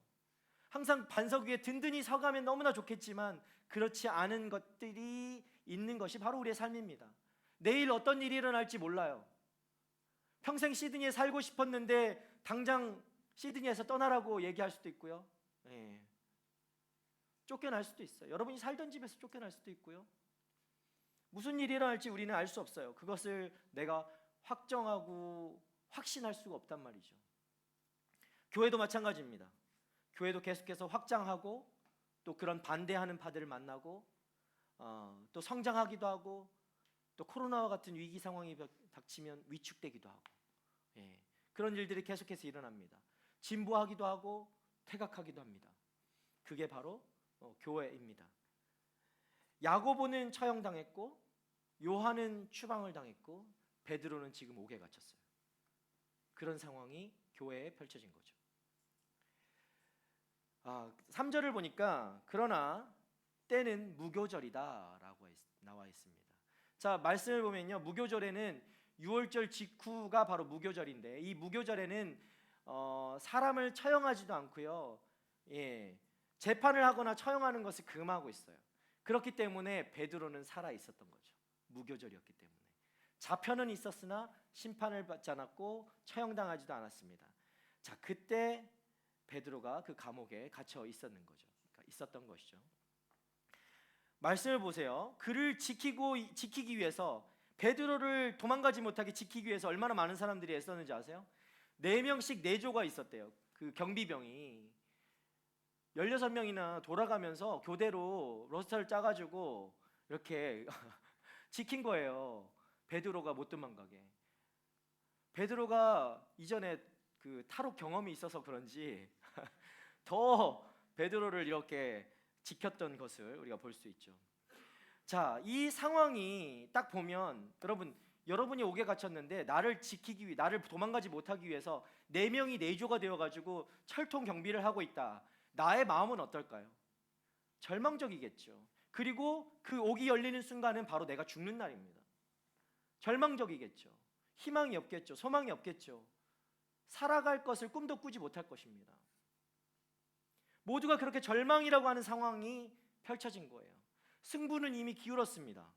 항상 반석 위에 든든히 서가면 너무나 좋겠지만 그렇지 않은 것들이 있는 것이 바로 우리의 삶입니다. 내일 어떤 일이 일어날지 몰라요. 평생 시드니에 살고 싶었는데 당장 시드니에서 떠나라고 얘기할 수도 있고요. 예. 쫓겨날 수도 있어요. 여러분이 살던 집에서 쫓겨날 수도 있고요. 무슨 일이 일어날지 우리는 알 수 없어요. 그것을 내가 확정하고 확신할 수가 없단 말이죠. 교회도 마찬가지입니다. 교회도 계속해서 확장하고 또 그런 반대하는 파들을 만나고 또 성장하기도 하고 또 코로나와 같은 위기 상황이 닥치면 위축되기도 하고, 예. 그런 일들이 계속해서 일어납니다. 진보하기도 하고 퇴각하기도 합니다. 그게 바로 교회입니다. 야고보는 처형당했고 요한은 추방을 당했고 베드로는 지금 옥에 갇혔어요. 그런 상황이 교회에 펼쳐진 거죠. 3절을 보니까 그러나 때는 무교절이다라고 나와 있습니다. 자, 말씀을 보면요, 무교절에는 6월절 직후가 바로 무교절인데 이 무교절에는 사람을 처형하지도 않고요, 예, 재판을 하거나 처형하는 것을 금하고 있어요. 그렇기 때문에 베드로는 살아 있었던 거죠. 무교절이었기 때문에. 잡혀는 있었으나 심판을 받지 않았고 처형당하지도 않았습니다. 자, 그때 베드로가 그 감옥에 갇혀 있었던 것이죠. 말씀을 보세요. 그를 지키기 위해서, 베드로를 도망가지 못하게 지키기 위해서 얼마나 많은 사람들이 애썼는지 아세요? 4명씩 4조가 있었대요. 그 경비병이 16명이나 돌아가면서 교대로 로스터를 짜가지고 이렇게 지킨 거예요. 베드로가 못 도망가게. 베드로가 이전에 그 탈옥 경험이 있어서 그런지 더 베드로를 이렇게 지켰던 것을 우리가 볼 수 있죠. 자, 이 상황이 딱 보면 여러분이 옥에 갇혔는데 나를 지키기 위해, 나를 도망가지 못하기 위해서 4명이 4조가 되어가지고 철통 경비를 하고 있다. 나의 마음은 어떨까요? 절망적이겠죠. 그리고 그 옥이 열리는 순간은 바로 내가 죽는 날입니다. 절망적이겠죠. 희망이 없겠죠. 소망이 없겠죠. 살아갈 것을 꿈도 꾸지 못할 것입니다. 모두가 그렇게 절망이라고 하는 상황이 펼쳐진 거예요. 승부는 이미 기울었습니다.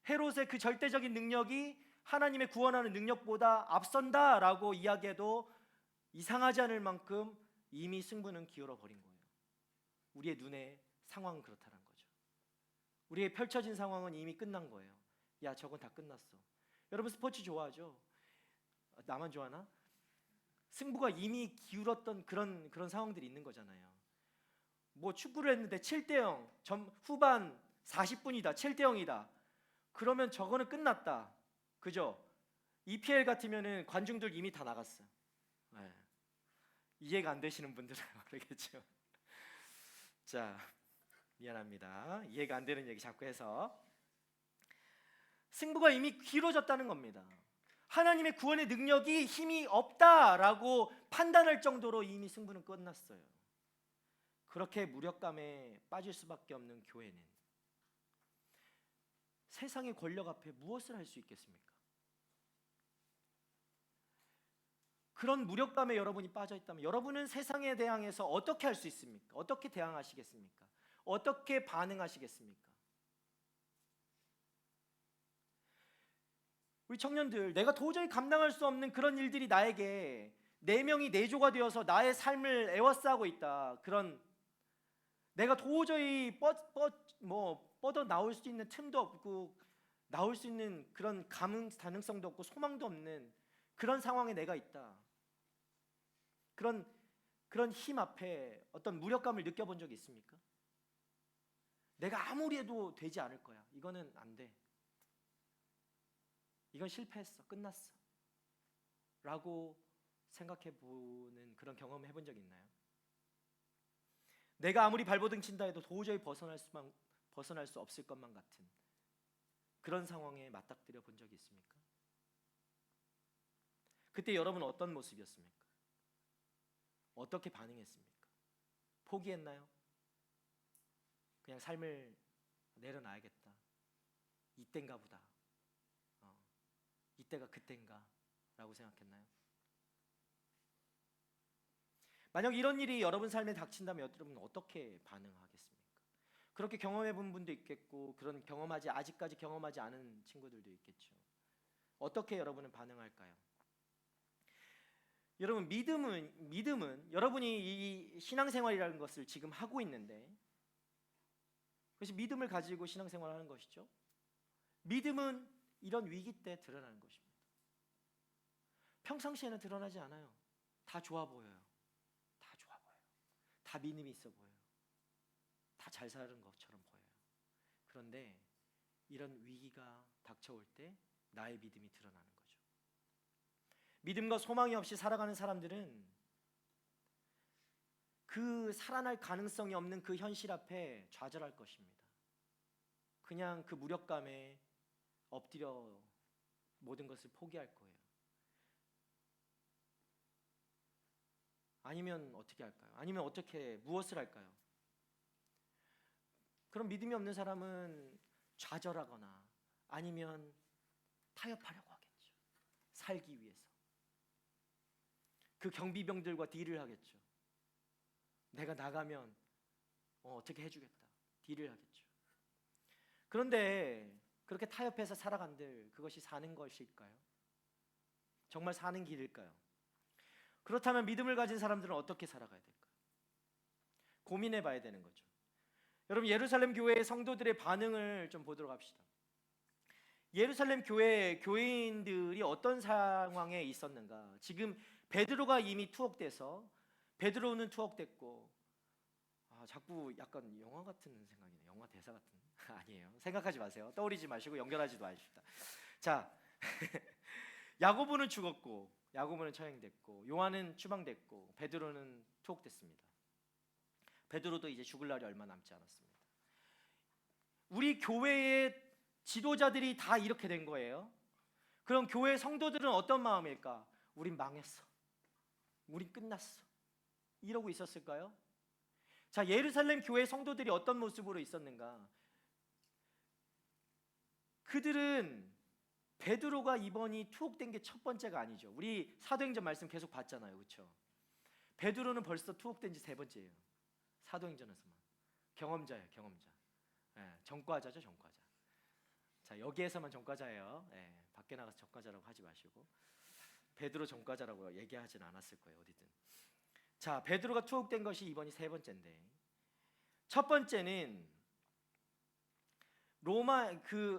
헤롯의 그 절대적인 능력이 하나님의 구원하는 능력보다 앞선다라고 이야기해도 이상하지 않을 만큼 이미 승부는 기울어 버린 거예요. 우리의 눈에 상황은 그렇다는 거죠. 우리의 펼쳐진 상황은 이미 끝난 거예요. 야, 저건 다 끝났어. 여러분 스포츠 좋아하죠? 나만 좋아하나? 승부가 이미 기울었던 그런 상황들이 있는 거잖아요. 뭐 축구를 했는데 7대0, 후반 40분이다, 7대0이다. 그러면 저거는 끝났다. 그죠? EPL 같으면은 관중들 이미 다 나갔어. 네. 이해가 안 되시는 분들은 모르겠죠. 자, 미안합니다. 이해가 안 되는 얘기 자꾸 해서. 승부가 이미 길어졌다는 겁니다. 하나님의 구원의 능력이 힘이 없다라고 판단할 정도로 이미 승부는 끝났어요. 그렇게 무력감에 빠질 수밖에 없는 교회는 세상의 권력 앞에 무엇을 할 수 있겠습니까? 그런 무력감에 여러분이 빠져 있다면 여러분은 세상에 대항해서 어떻게 할 수 있습니까? 어떻게 대항하시겠습니까? 어떻게 반응하시겠습니까? 우리 청년들, 내가 도저히 감당할 수 없는 그런 일들이 나에게 4명이 4조가 되어서 나의 삶을 에워싸고 있다. 그런 내가 도저히 뻗어 나올 수 있는 틈도 없고 나올 수 있는 그런 가능성도 없고 소망도 없는 그런 상황에 내가 있다. 그런 힘 앞에 어떤 무력감을 느껴본 적이 있습니까? 내가 아무리 해도 되지 않을 거야. 이거는 안 돼. 이건 실패했어. 끝났어. 라고 생각해 보는 그런 경험 해본 적 있나요? 내가 아무리 발버둥 친다 해도 도저히 벗어날 수 없을 것만 같은 그런 상황에 맞닥뜨려 본 적이 있습니까? 그때 여러분은 어떤 모습이었습니까? 어떻게 반응했습니까? 포기했나요? 그냥 삶을 내려놔야겠다. 이땐가 보다. 이때가 그땐가 라고 생각했나요? 만약 이런 일이 여러분 삶에 닥친다면 여러분은 어떻게 반응하겠습니까? 그렇게 경험해 본 분도 있겠고 그런 아직까지 경험하지 않은 친구들도 있겠죠. 어떻게 여러분은 반응할까요? 여러분 믿음은 여러분이 이 신앙생활이라는 것을 지금 하고 있는데 그것이 믿음을 가지고 신앙생활을 하는 것이죠. 믿음은 이런 위기 때 드러나는 것입니다. 평상시에는 드러나지 않아요. 다 좋아 보여요. 다 좋아 보여요. 다 믿음이 있어 보여요. 다 잘 사는 것처럼 보여요. 그런데 이런 위기가 닥쳐올 때 나의 믿음이 드러나는 거죠. 믿음과 소망이 없이 살아가는 사람들은 그 살아날 가능성이 없는 그 현실 앞에 좌절할 것입니다. 그냥 그 무력감에 엎드려 모든 것을 포기할 거예요. 아니면 어떻게 할까요? 아니면 무엇을 할까요? 그럼 믿음이 없는 사람은 좌절하거나 아니면 타협하려고 하겠죠. 살기 위해서. 그 경비병들과 딜을 하겠죠. 내가 나가면 어떻게 해주겠다. 딜을 하겠죠. 그런데 그렇게 타협해서 살아간들 그것이 사는 것일까요? 정말 사는 길일까요? 그렇다면 믿음을 가진 사람들은 어떻게 살아가야 될까요? 고민해 봐야 되는 거죠. 여러분, 예루살렘 교회의 성도들의 반응을 좀 보도록 합시다. 예루살렘 교회인들이 어떤 상황에 있었는가? 지금 베드로가 이미 투옥돼서, 베드로는 투옥됐고, 자꾸 약간 영화 같은 생각이네. 영화 대사 같은. 아니에요. 생각하지 마세요. 떠올리지 마시고 연결하지도 마십시다. 자, 야고보는 죽었고, 야고보는 처형됐고, 요한은 추방됐고, 베드로는 투옥됐습니다. 베드로도 이제 죽을 날이 얼마 남지 않았습니다. 우리 교회의 지도자들이 다 이렇게 된 거예요. 그럼 교회 성도들은 어떤 마음일까? 우린 망했어. 우린 끝났어. 이러고 있었을까요? 자, 예루살렘 교회 성도들이 어떤 모습으로 있었는가? 그들은 베드로가 이번이 투옥된 게 첫 번째가 아니죠. 우리 사도행전 말씀 계속 봤잖아요. 그렇죠? 베드로는 벌써 투옥된 지 3번째예요. 사도행전에서만. 경험자예요. 경험자. 전과자죠. 전과자. 자, 여기에서만 전과자예요. 밖에 나가서 전과자라고 하지 마시고, 베드로 전과자라고 얘기하진 않았을 거예요. 어디든. 자, 베드로가 투옥된 것이 이번이 3번째인데, 첫 번째는 로마,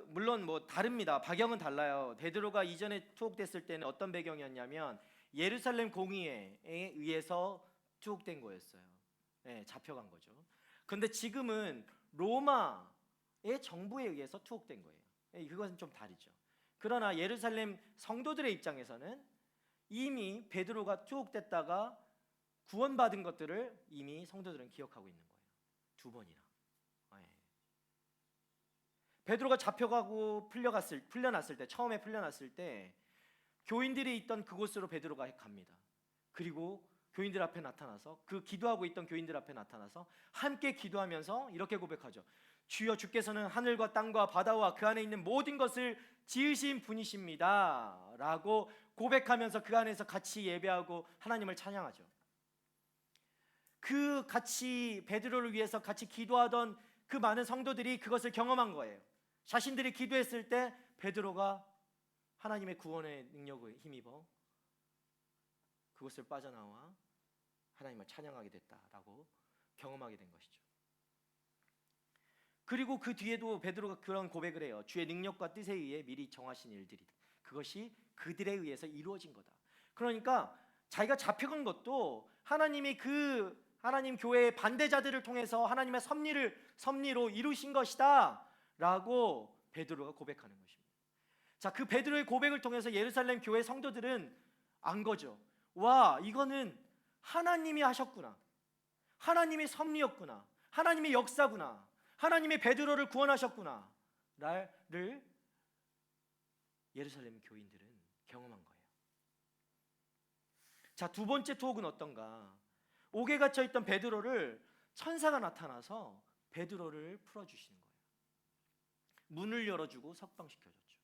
물론 뭐 다릅니다. 배경은 달라요. 베드로가 이전에 투옥됐을 때는 어떤 배경이었냐면 예루살렘 공의회에 의해서 투옥된 거였어요. 잡혀간 거죠. 그런데 지금은 로마의 정부에 의해서 투옥된 거예요. 그것은 좀 다르죠. 그러나 예루살렘 성도들의 입장에서는 이미 베드로가 투옥됐다가 구원받은 것들을 이미 성도들은 기억하고 있는 거예요. 2번이나. 베드로가 잡혀가고 풀려났을 때, 처음에 풀려났을 때 교인들이 있던 그곳으로 베드로가 갑니다. 그리고 교인들 앞에 나타나서, 그 기도하고 있던 교인들 앞에 나타나서 함께 기도하면서 이렇게 고백하죠. 주여, 주께서는 하늘과 땅과 바다와 그 안에 있는 모든 것을 지으신 분이십니다 라고 고백하면서 그 안에서 같이 예배하고 하나님을 찬양하죠. 그 같이 베드로를 위해서 같이 기도하던 그 많은 성도들이 그것을 경험한 거예요. 자신들이 기도했을 때 베드로가 하나님의 구원의 능력을 힘입어 그것을 빠져나와 하나님을 찬양하게 됐다라고 경험하게 된 것이죠. 그리고 그 뒤에도 베드로가 그런 고백을 해요. 주의 능력과 뜻에 의해 미리 정하신 일들이, 그것이 그들에 의해서 이루어진 거다. 그러니까 자기가 잡혀간 것도 하나님이 하나님 교회의 반대자들을 통해서 하나님의 섭리로 이루신 것이다 라고 베드로가 고백하는 것입니다. 자, 그 베드로의 고백을 통해서 예루살렘 교회 성도들은 안 거죠. 와, 이거는 하나님이 하셨구나. 하나님의 섭리였구나. 하나님의 역사구나. 하나님의 베드로를 구원하셨구나 를 예루살렘 교인들은 경험한 거예요. 자, 2번째 투옥은 어떤가? 옥에 갇혀있던 베드로를 천사가 나타나서 베드로를 풀어주시는 거예요. 문을 열어주고 석방시켜줬죠.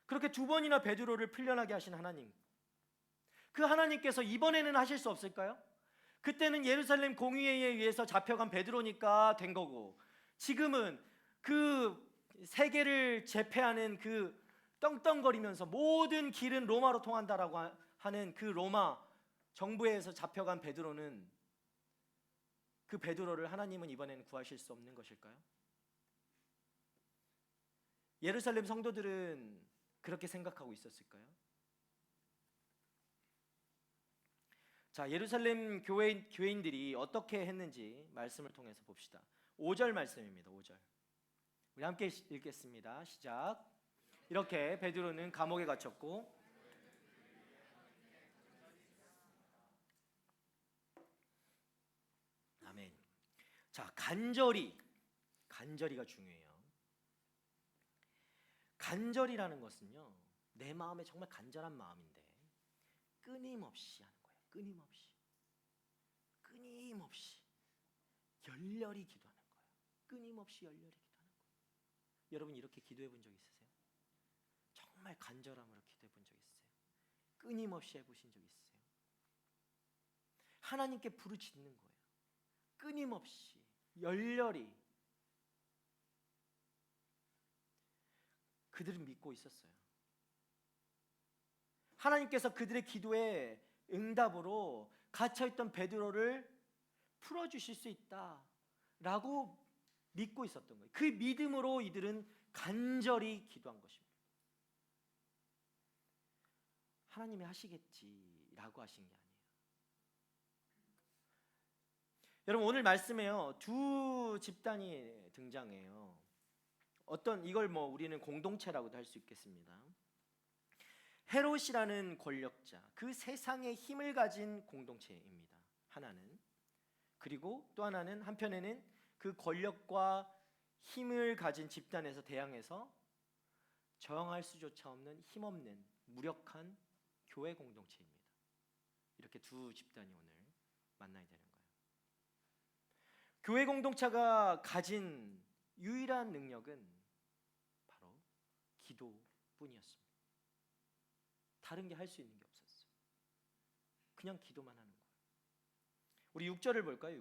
그렇게 2번이나 베드로를 풀려나게 하신 하나님, 그 하나님께서 이번에는 하실 수 없을까요? 그때는 예루살렘 공의회에 의해서 잡혀간 베드로니까 된 거고, 지금은 그 세계를 제패하는 그 떵떵거리면서 모든 길은 로마로 통한다라고 하는 그 로마 정부에서 잡혀간 베드로는, 그 베드로를 하나님은 이번에는 구하실 수 없는 것일까요? 예루살렘 성도들은 그렇게 생각하고 있었을까요? 자, 예루살렘 교회인들이 어떻게 했는지 말씀을 통해서 봅시다. 5절 말씀입니다. 5절. 우리 함께 읽겠습니다. 시작. 이렇게 베드로는 감옥에 갇혔고 아멘. 자, 간절히가 중요해요. 간절이라는 것은요, 내 마음에 정말 간절한 마음인데 끊임없이 하는 거예요. 끊임없이 열렬히 기도하는 거예요. 끊임없이 열렬히 기도하는 거예요. 여러분, 이렇게 기도해 본 적 있으세요? 정말 간절함으로 기도해 본 적 있으세요? 끊임없이 해보신 적 있으세요? 하나님께 부르짖는 거예요. 끊임없이 열렬히. 그들은 믿고 있었어요. 하나님께서 그들의 기도에 응답으로 갇혀있던 베드로를 풀어주실 수 있다라고 믿고 있었던 거예요. 그 믿음으로 이들은 간절히 기도한 것입니다. 하나님이 하시겠지라고 하신 게 아니에요. 여러분 오늘 말씀에요 두 집단이 등장해요. 어떤 이걸 뭐 우리는 공동체라고도 할 수 있겠습니다. 헤롯이라는 권력자, 그 세상의 힘을 가진 공동체입니다. 하나는. 그리고 또 하나는 한편에는 그 권력과 힘을 가진 집단에서 대항해서 저항할 수조차 없는 힘없는 무력한 교회 공동체입니다. 이렇게 두 집단이 오늘 만나야 되는 거예요. 교회 공동체가 가진 유일한 능력은 바로 기도뿐이었습니다. 다른 게 할 수 있는 게 없었어요. 그냥 기도만 하는 거예요. 우리 6절을 볼까요?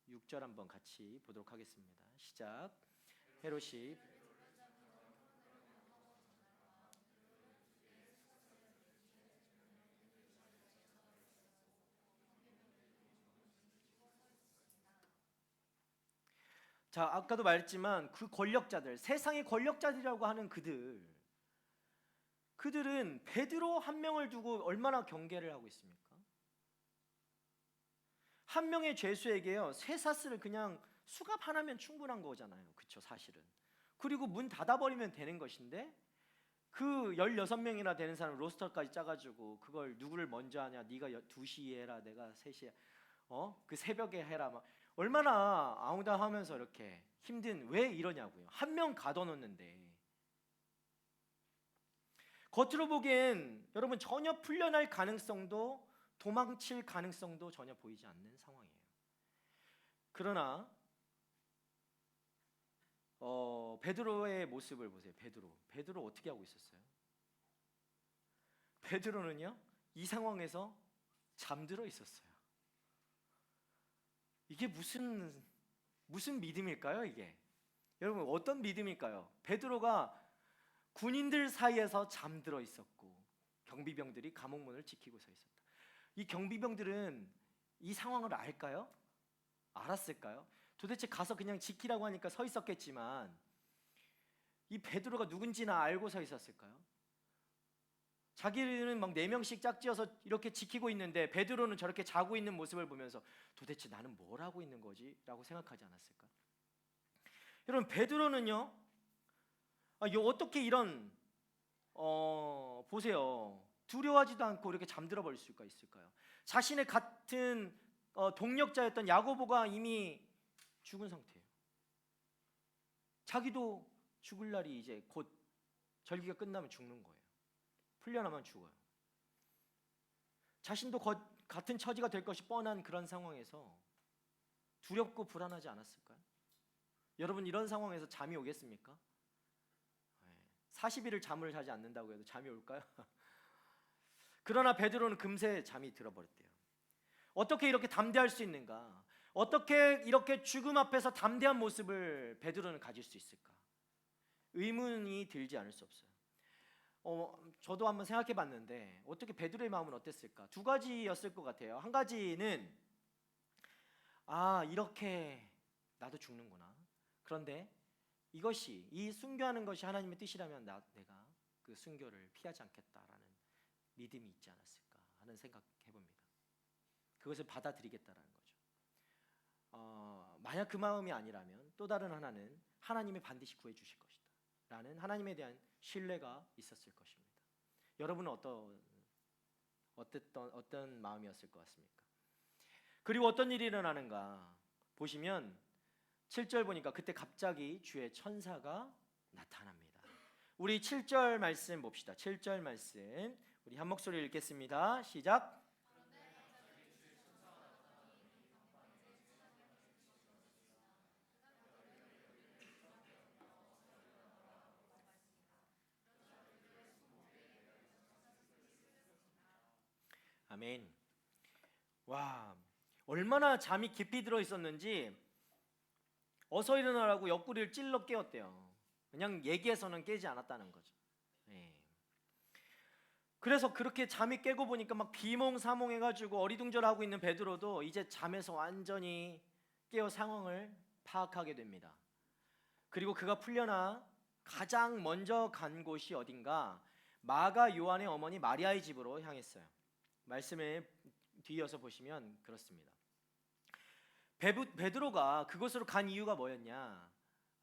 6절 한번 같이 보도록 하겠습니다. 시작. 헤롯이 자, 아까도 말했지만 그 권력자들, 세상의 권력자들이라고 하는 그들은 베드로 한 명을 두고 얼마나 경계를 하고 있습니까? 한 명의 죄수에게요 쇠사슬을 그냥 수갑 하나면 충분한 거잖아요. 그쵸 사실은. 그리고 문 닫아버리면 되는 것인데 그 16명이나 되는 사람 로스터까지 짜가지고 그걸 누구를 먼저 하냐, 네가 2시에 해라 내가 3시에 그 새벽에 해라 막 얼마나 아웅다하면서 이렇게 힘든, 왜 이러냐고요. 한 명 가둬놓는데 겉으로 보기엔 여러분 전혀 풀려날 가능성도 도망칠 가능성도 전혀 보이지 않는 상황이에요. 그러나 베드로의 모습을 보세요. 베드로 어떻게 하고 있었어요? 베드로는요 이 상황에서 잠들어 있었어요. 이게 무슨 믿음일까요? 이게 여러분 어떤 믿음일까요? 베드로가 군인들 사이에서 잠들어 있었고 경비병들이 감옥문을 지키고 서 있었다. 이 경비병들은 이 상황을 알까요? 알았을까요? 도대체 가서 그냥 지키라고 하니까 서 있었겠지만 이 베드로가 누군지나 알고 서 있었을까요? 자기는 막 4명씩 짝지어서 이렇게 지키고 있는데 베드로는 저렇게 자고 있는 모습을 보면서 도대체 나는 뭘 하고 있는 거지? 라고 생각하지 않았을까? 여러분 베드로는요 어떻게 이런 보세요 두려워하지도 않고 이렇게 잠들어 버릴 수가 있을까요? 자신의 같은 동력자였던 야고보가 이미 죽은 상태예요. 자기도 죽을 날이 이제 곧 절기가 끝나면 죽는 거예요. 풀려나면 죽어요. 자신도 같은 처지가 될 것이 뻔한 그런 상황에서 두렵고 불안하지 않았을까요? 여러분 이런 상황에서 잠이 오겠습니까? 40일을 잠을 자지 않는다고 해도 잠이 올까요? 그러나 베드로는 금세 잠이 들어버렸대요. 어떻게 이렇게 담대할 수 있는가? 어떻게 이렇게 죽음 앞에서 담대한 모습을 베드로는 가질 수 있을까? 의문이 들지 않을 수 없어요. 저도 한번 생각해 봤는데 어떻게 베드로의 마음은 어땠을까? 두 가지였을 것 같아요. 한 가지는 이렇게 나도 죽는구나. 그런데 이 순교하는 것이 하나님의 뜻이라면 내가 그 순교를 피하지 않겠다라는 믿음이 있지 않았을까 하는 생각해봅니다. 그것을 받아들이겠다라는 거죠. 만약 그 마음이 아니라면 또 다른 하나는 하나님이 반드시 구해주실 것이다 라는 하나님에 대한 신뢰가 있었을 것입니다. 여러분은 어떤 마음이었을 것 같습니까? 그리고 어떤 일이 일어나는가 보시면 7절 보니까 그때 갑자기 주의 천사가 나타납니다. 우리 7절 말씀 봅시다. 7절 말씀 우리 한 목소리 읽겠습니다. 시작. 아멘. 와, 얼마나 잠이 깊이 들어 있었는지 어서 일어나라고 옆구리를 찔러 깨웠대요. 그냥 얘기해서는 깨지 않았다는 거죠. 예. 그래서 그렇게 잠이 깨고 보니까 막 비몽사몽해가지고 어리둥절하고 있는 베드로도 이제 잠에서 완전히 깨어 상황을 파악하게 됩니다. 그리고 그가 풀려나 가장 먼저 간 곳이 어딘가 마가 요한의 어머니 마리아의 집으로 향했어요. 말씀을 뒤이어서 보시면 그렇습니다. 베드로가 그곳으로 간 이유가 뭐였냐?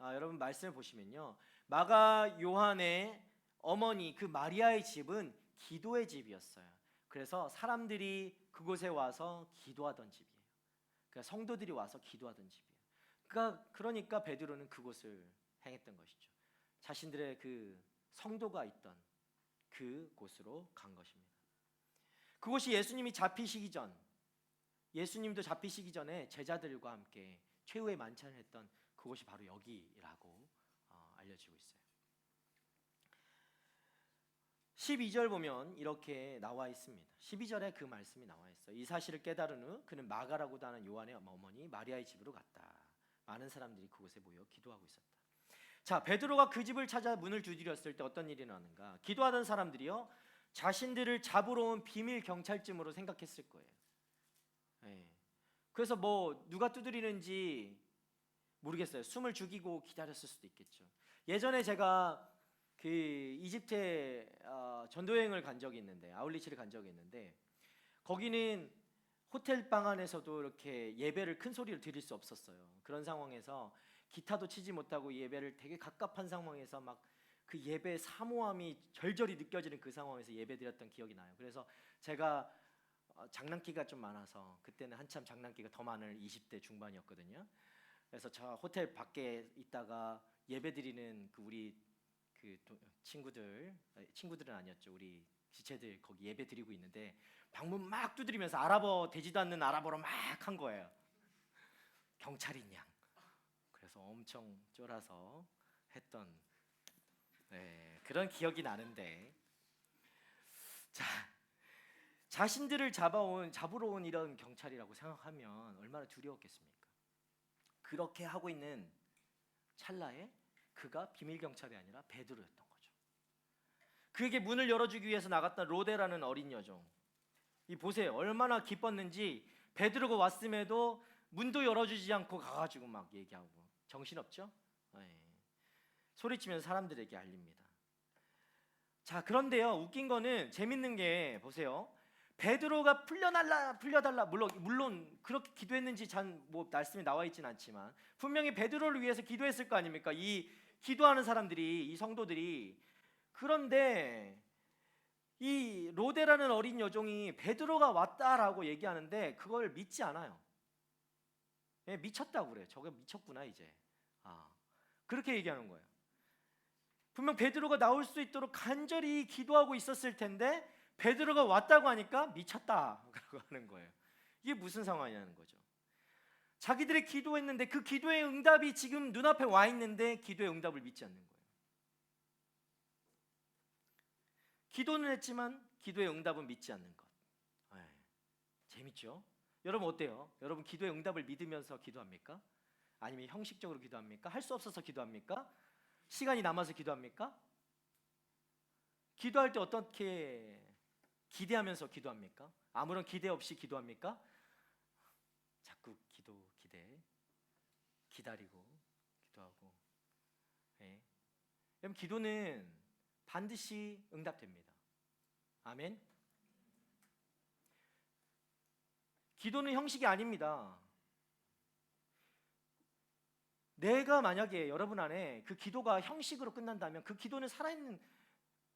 여러분 말씀을 보시면요, 마가 요한의 어머니 그 마리아의 집은 기도의 집이었어요. 그래서 사람들이 그곳에 와서 기도하던 집이에요. 그러니까 성도들이 와서 기도하던 집이에요. 그러니까 베드로는 그곳을 행했던 것이죠. 자신들의 그 성도가 있던 그곳으로 간 것입니다. 그곳이 예수님이 잡히시기 전, 예수님도 잡히시기 전에 제자들과 함께 최후의 만찬을 했던 그곳이 바로 여기라고 알려지고 있어요. 12절 보면 이렇게 나와 있습니다. 12절에 그 말씀이 나와 있어요. 이 사실을 깨달은 후 그는 마가라고도 하는 요한의 어머니 마리아의 집으로 갔다. 많은 사람들이 그곳에 모여 기도하고 있었다. 자, 베드로가 그 집을 찾아 문을 두드렸을 때 어떤 일이 나는가? 기도하던 사람들이요, 자신들을 잡으러 온 비밀 경찰쯤으로 생각했을 거예요. 네. 그래서 뭐 누가 두드리는지 모르겠어요. 숨을 죽이고 기다렸을 수도 있겠죠. 예전에 제가 그 이집트에 전도여행을 간 적이 있는데, 아울리치를 간 적이 있는데, 거기는 호텔 방 안에서도 이렇게 예배를 큰 소리로 드릴 수 없었어요. 그런 상황에서 기타도 치지 못하고 예배를 되게 갑갑한 상황에서 막 그 예배의 사모함이 절절히 느껴지는 그 상황에서 예배 드렸던 기억이 나요. 그래서 제가 장난기가 좀 많아서, 그때는 한참 장난기가 더 많은 20대 중반이었거든요. 그래서 저 호텔 밖에 있다가 예배 드리는 그 우리 그 친구들은 아니었죠. 우리 지체들 거기 예배 드리고 있는데 방문 막 두드리면서 아랍어 되지도 않는 아랍어로 막 한 거예요. 경찰인 양. 그래서 엄청 쫄아서 했던 그런 기억이 나는데, 자, 자신들을 잡으러 온 이런 경찰이라고 생각하면 얼마나 두려웠겠습니까? 그렇게 하고 있는 찰나에 그가 비밀 경찰이 아니라 베드로였던 거죠. 그에게 문을 열어주기 위해서 나갔던 로데라는 어린 여종, 이 보세요, 얼마나 기뻤는지. 베드로가 왔음에도 문도 열어주지 않고 가가지고 막 얘기하고, 정신없죠? 소리치면서 사람들에게 알립니다. 자, 그런데요, 웃긴 거는, 재밌는 게 보세요, 베드로가 풀려달라 물론 그렇게 기도했는지 뭐 말씀이 나와 있지는 않지만 분명히 베드로를 위해서 기도했을 거 아닙니까? 이 기도하는 사람들이, 이 성도들이. 그런데 이 로데라는 어린 여종이 베드로가 왔다라고 얘기하는데 그걸 믿지 않아요. 미쳤다고 그래요. 저게 미쳤구나 이제. 그렇게 얘기하는 거예요. 분명 베드로가 나올 수 있도록 간절히 기도하고 있었을 텐데 베드로가 왔다고 하니까 미쳤다라고 하는 거예요. 이게 무슨 상황이냐는 거죠. 자기들이 기도했는데 그 기도의 응답이 지금 눈앞에 와 있는데 기도의 응답을 믿지 않는 거예요. 기도는 했지만 기도의 응답은 믿지 않는 것. 재밌죠? 여러분 어때요? 여러분 기도의 응답을 믿으면서 기도합니까? 아니면 형식적으로 기도합니까? 할 수 없어서 기도합니까? 시간이 남아서 기도합니까? 기도할 때 어떻게 기대하면서 기도합니까? 아무런 기대 없이 기도합니까? 자꾸 기다리고 기도하고. 여러분 기도는 반드시 응답됩니다. 아멘. 기도는 형식이 아닙니다. 내가 만약에 여러분 안에 그 기도가 형식으로 끝난다면 그 기도는 살아있는,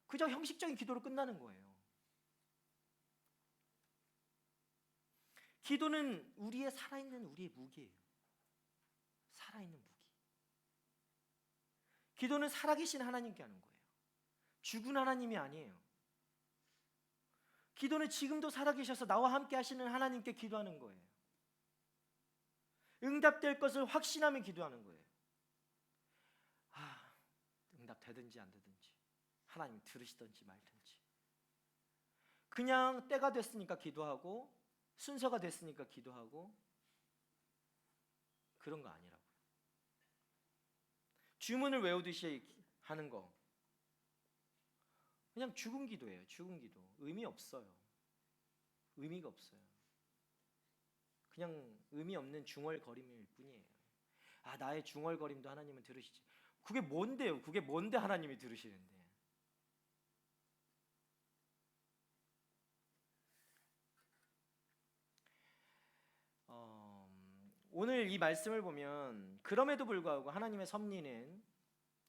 그저 형식적인 기도로 끝나는 거예요. 기도는 우리의 살아있는 우리의 무기예요. 살아있는 무기. 기도는 살아계신 하나님께 하는 거예요. 죽은 하나님이 아니에요. 기도는 지금도 살아계셔서 나와 함께 하시는 하나님께 기도하는 거예요. 응답될 것을 확신하며 기도하는 거예요. 응답되든지 안 되든지, 하나님 들으시든지 말든지, 그냥 때가 됐으니까 기도하고 순서가 됐으니까 기도하고, 그런 거 아니라고요. 주문을 외우듯이 하는 거 그냥 죽은 기도예요. 죽은 기도. 의미 없어요. 의미가 없어요. 그냥 의미 없는 중얼거림일 뿐이에요. 아, 나의 중얼거림도 하나님은 들으시지. 그게 뭔데요? 그게 뭔데 하나님이 들으시는데? 오늘 이 말씀을 보면 그럼에도 불구하고 하나님의 섭리는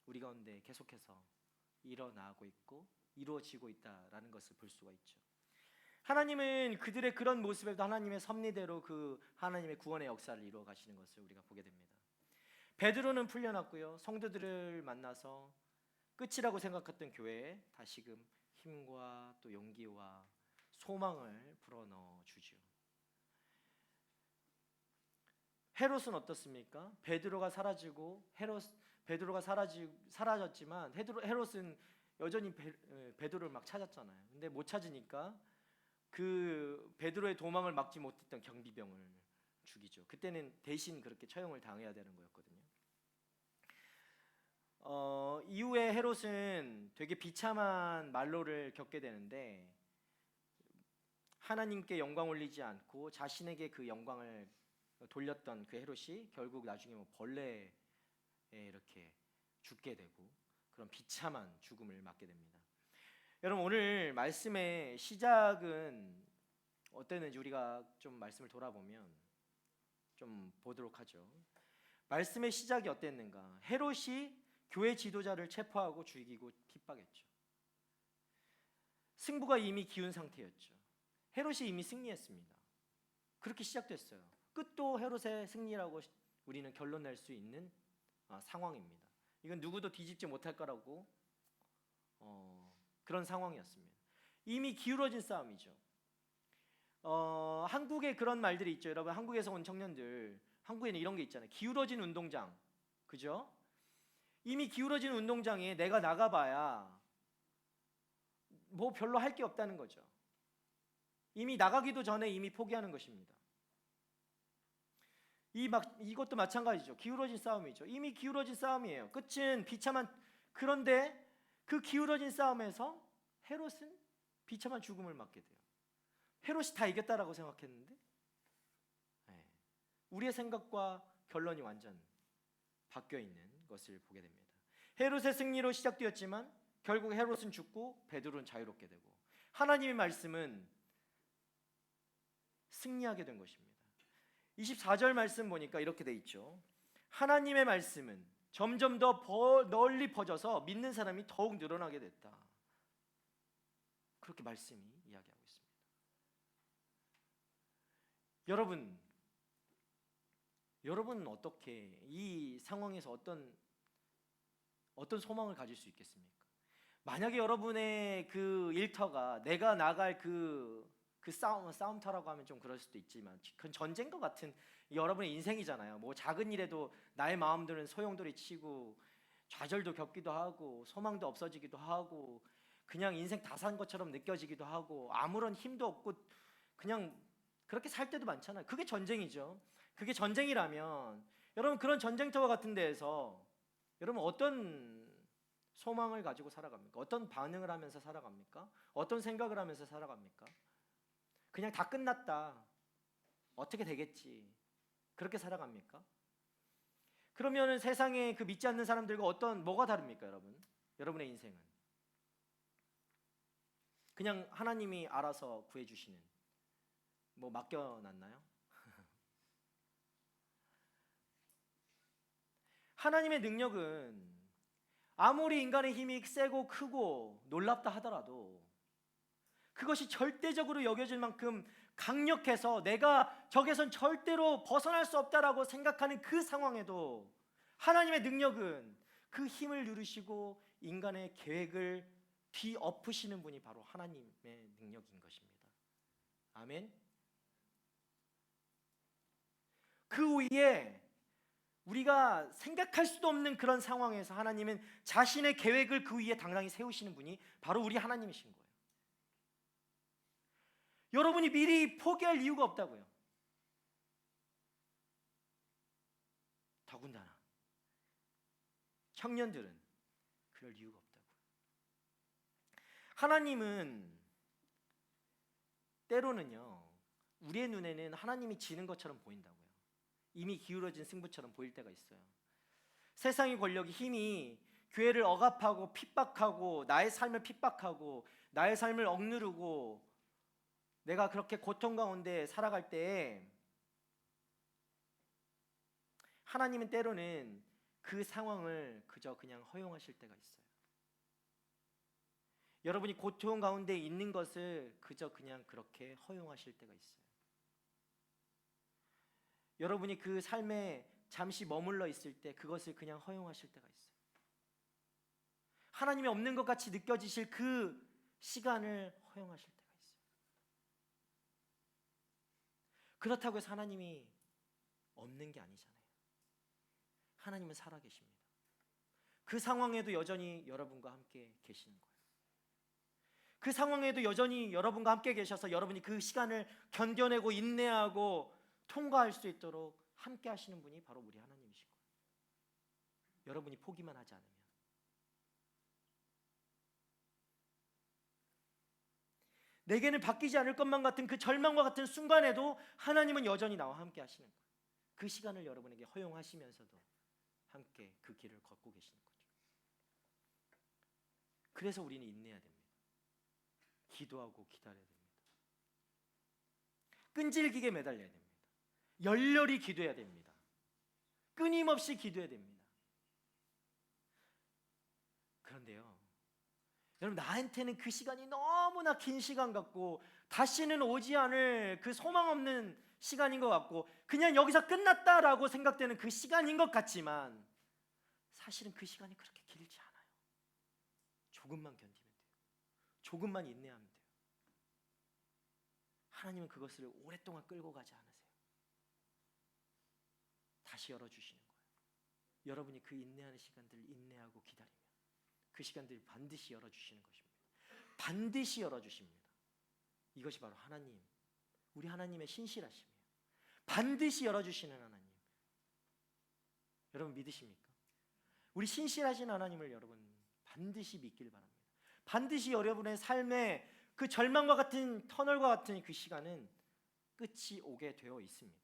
우리 가운데 계속해서 일어나고 있고 이루어지고 있다라는 것을 볼 수가 있죠. 하나님은 그들의 그런 모습에도 하나님의 섭리대로 그 하나님의 구원의 역사를 이루어 가시는 것을 우리가 보게 됩니다. 베드로는 풀려났고요. 성도들을 만나서 끝이라고 생각했던 교회에 다시금 힘과 또 용기와 소망을 불어넣어 주죠. 헤롯은 어떻습니까? 베드로가 사라지고 베드로가 사라졌지만 헤롯은 여전히 베드로를 막 찾았잖아요. 근데 못 찾으니까 그 베드로의 도망을 막지 못했던 경비병을 죽이죠. 그때는 대신 그렇게 처형을 당해야 되는 거였거든요. 이후에 헤롯은 되게 비참한 말로를 겪게 되는데 하나님께 영광 올리지 않고 자신에게 그 영광을 돌렸던 그 헤롯이 결국 나중에 뭐 벌레에 이렇게 죽게 되고 그런 비참한 죽음을 맞게 됩니다. 여러분, 오늘 말씀의 시작은 어땠는지 우리가 좀 말씀을 돌아보면 좀 보도록 하죠. 말씀의 시작이 어땠는가? 헤롯이 교회 지도자를 체포하고 죽이고 핍박했죠. 승부가 이미 기운 상태였죠. 헤롯이 이미 승리했습니다. 그렇게 시작됐어요. 끝도 헤롯의 승리라고 우리는 결론 낼 수 있는 상황입니다. 이건 누구도 뒤집지 못할 거라고 그런 상황이었습니다. 이미 기울어진 싸움이죠. 한국에 그런 말들이 있죠. 여러분, 한국에서 온 청년들, 한국에는 이런 게 있잖아요. 기울어진 운동장, 그죠? 이미 기울어진 운동장에 내가 나가봐야 뭐 별로 할 게 없다는 거죠. 이미 나가기도 전에 이미 포기하는 것입니다. 이것도 마찬가지죠. 기울어진 싸움이죠. 이미 기울어진 싸움이에요. 끝은 비참한. 그런데 그 기울어진 싸움에서 헤롯은 비참한 죽음을 맞게 돼요. 헤롯이 다 이겼다라고 생각했는데 우리의 생각과 결론이 완전 바뀌어 있는 것을 보게 됩니다. 헤롯의 승리로 시작되었지만 결국 헤롯은 죽고 베드로는 자유롭게 되고 하나님의 말씀은 승리하게 된 것입니다. 24절 말씀 보니까 이렇게 돼 있죠. 하나님의 말씀은 점점 더 널리 퍼져서 믿는 사람이 더욱 늘어나게 됐다. 그렇게 말씀이 이야기하고 있습니다. 여러분은 어떻게 이 상황에서 어떤 소망을 가질 수 있겠습니까? 만약에 여러분의 그 일터가 내가 나갈 그 싸움터라고 하면 좀 그럴 수도 있지만 그건 전쟁과 같은 여러분의 인생이잖아요. 뭐 작은 일에도 나의 마음들은 소용돌이 치고 좌절도 겪기도 하고 소망도 없어지기도 하고 그냥 인생 다 산 것처럼 느껴지기도 하고 아무런 힘도 없고 그냥 그렇게 살 때도 많잖아요. 그게 전쟁이죠. 그게 전쟁이라면 여러분 그런 전쟁터와 같은 데에서 여러분 어떤 소망을 가지고 살아갑니까? 어떤 반응을 하면서 살아갑니까? 어떤 생각을 하면서 살아갑니까? 그냥 다 끝났다. 어떻게 되겠지. 그렇게 살아갑니까? 그러면 세상에 그 믿지 않는 사람들과 뭐가 다릅니까, 여러분? 여러분의 인생은 그냥 하나님이 알아서 구해주시는 뭐 맡겨놨나요? 하나님의 능력은 아무리 인간의 힘이 세고 크고 놀랍다 하더라도 그것이 절대적으로 여겨질 만큼 강력해서 내가 적에선 절대로 벗어날 수 없다라고 생각하는 그 상황에도 하나님의 능력은 그 힘을 누르시고 인간의 계획을 뒤엎으시는 분이 바로 하나님의 능력인 것입니다. 아멘. 그 위에 우리가 생각할 수도 없는 그런 상황에서 하나님은 자신의 계획을 그 위에 당당히 세우시는 분이 바로 우리 하나님이신 거예요. 여러분이 미리 포기할 이유가 없다고요. 더군다나 청년들은 그럴 이유가 없다고요. 하나님은 때로는요, 우리의 눈에는 하나님이 지는 것처럼 보인다고요. 이미 기울어진 승부처럼 보일 때가 있어요. 세상의 권력이, 힘이 교회를 억압하고 핍박하고 나의 삶을 핍박하고 나의 삶을 억누르고 내가 그렇게 고통 가운데 살아갈 때에 하나님은 때로는 그 상황을 그저 그냥 허용하실 때가 있어요. 여러분이 고통 가운데 있는 것을 그저 그냥 그렇게 허용하실 때가 있어요. 여러분이 그 삶에 잠시 머물러 있을 때 그것을 그냥 허용하실 때가 있어요. 하나님이 없는 것 같이 느껴지실 그 시간을 허용하실 때가 있어요. 그렇다고 해서 하나님이 없는 게 아니잖아요. 하나님은 살아계십니다. 그 상황에도 여전히 여러분과 함께 계시는 거예요. 그 상황에도 여전히 여러분과 함께 계셔서 여러분이 그 시간을 견뎌내고 인내하고 통과할 수 있도록 함께 하시는 분이 바로 우리 하나님이신 거예요. 여러분이 포기만 하지 않으면. 내게는 바뀌지 않을 것만 같은 그 절망과 같은 순간에도 하나님은 여전히 나와 함께 하시는 거예요. 그 시간을 여러분에게 허용하시면서도 함께 그 길을 걷고 계시는 거죠. 그래서 우리는 인내해야 됩니다. 기도하고 기다려야 됩니다. 끈질기게 매달려야 됩니다. 열렬히 기도해야 됩니다. 끊임없이 기도해야 됩니다. 그런데요, 여러분, 나한테는 그 시간이 너무나 긴 시간 같고 다시는 오지 않을 그 소망 없는 시간인 것 같고 그냥 여기서 끝났다라고 생각되는 그 시간인 것 같지만 사실은 그 시간이 그렇게 길지 않아요. 조금만 견디면 돼요. 조금만 인내하면 돼요. 하나님은 그것을 오랫동안 끌고 가지 않으세요. 다시 열어주시는 거예요. 여러분이 그 인내하는 시간들을 인내하고 기다리면 그 시간들을 반드시 열어주시는 것입니다. 반드시 열어주십니다. 이것이 바로 하나님, 우리 하나님의 신실하심이에요. 반드시 열어주시는 하나님. 여러분 믿으십니까? 우리 신실하신 하나님을 여러분 반드시 믿길 바랍니다. 반드시 여러분의 삶에 그 절망과 같은 터널과 같은 그 시간은 끝이 오게 되어 있습니다.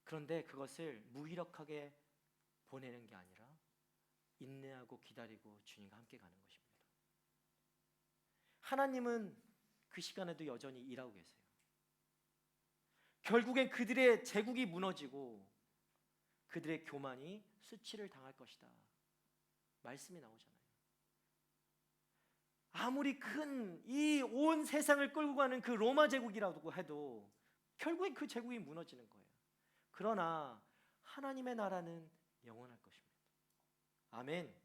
그런데 그것을 무기력하게 보내는 게 아니라 인내하고 기다리고 주님과 함께 가는 것입니다. 하나님은 그 시간에도 여전히 일하고 계세요. 결국엔 그들의 제국이 무너지고 그들의 교만이 수치를 당할 것이다. 말씀이 나오잖아요. 아무리 큰 이 온 세상을 끌고 가는 그 로마 제국이라고 해도 결국엔 그 제국이 무너지는 거예요. 그러나 하나님의 나라는 영원할 것입니다. 아멘.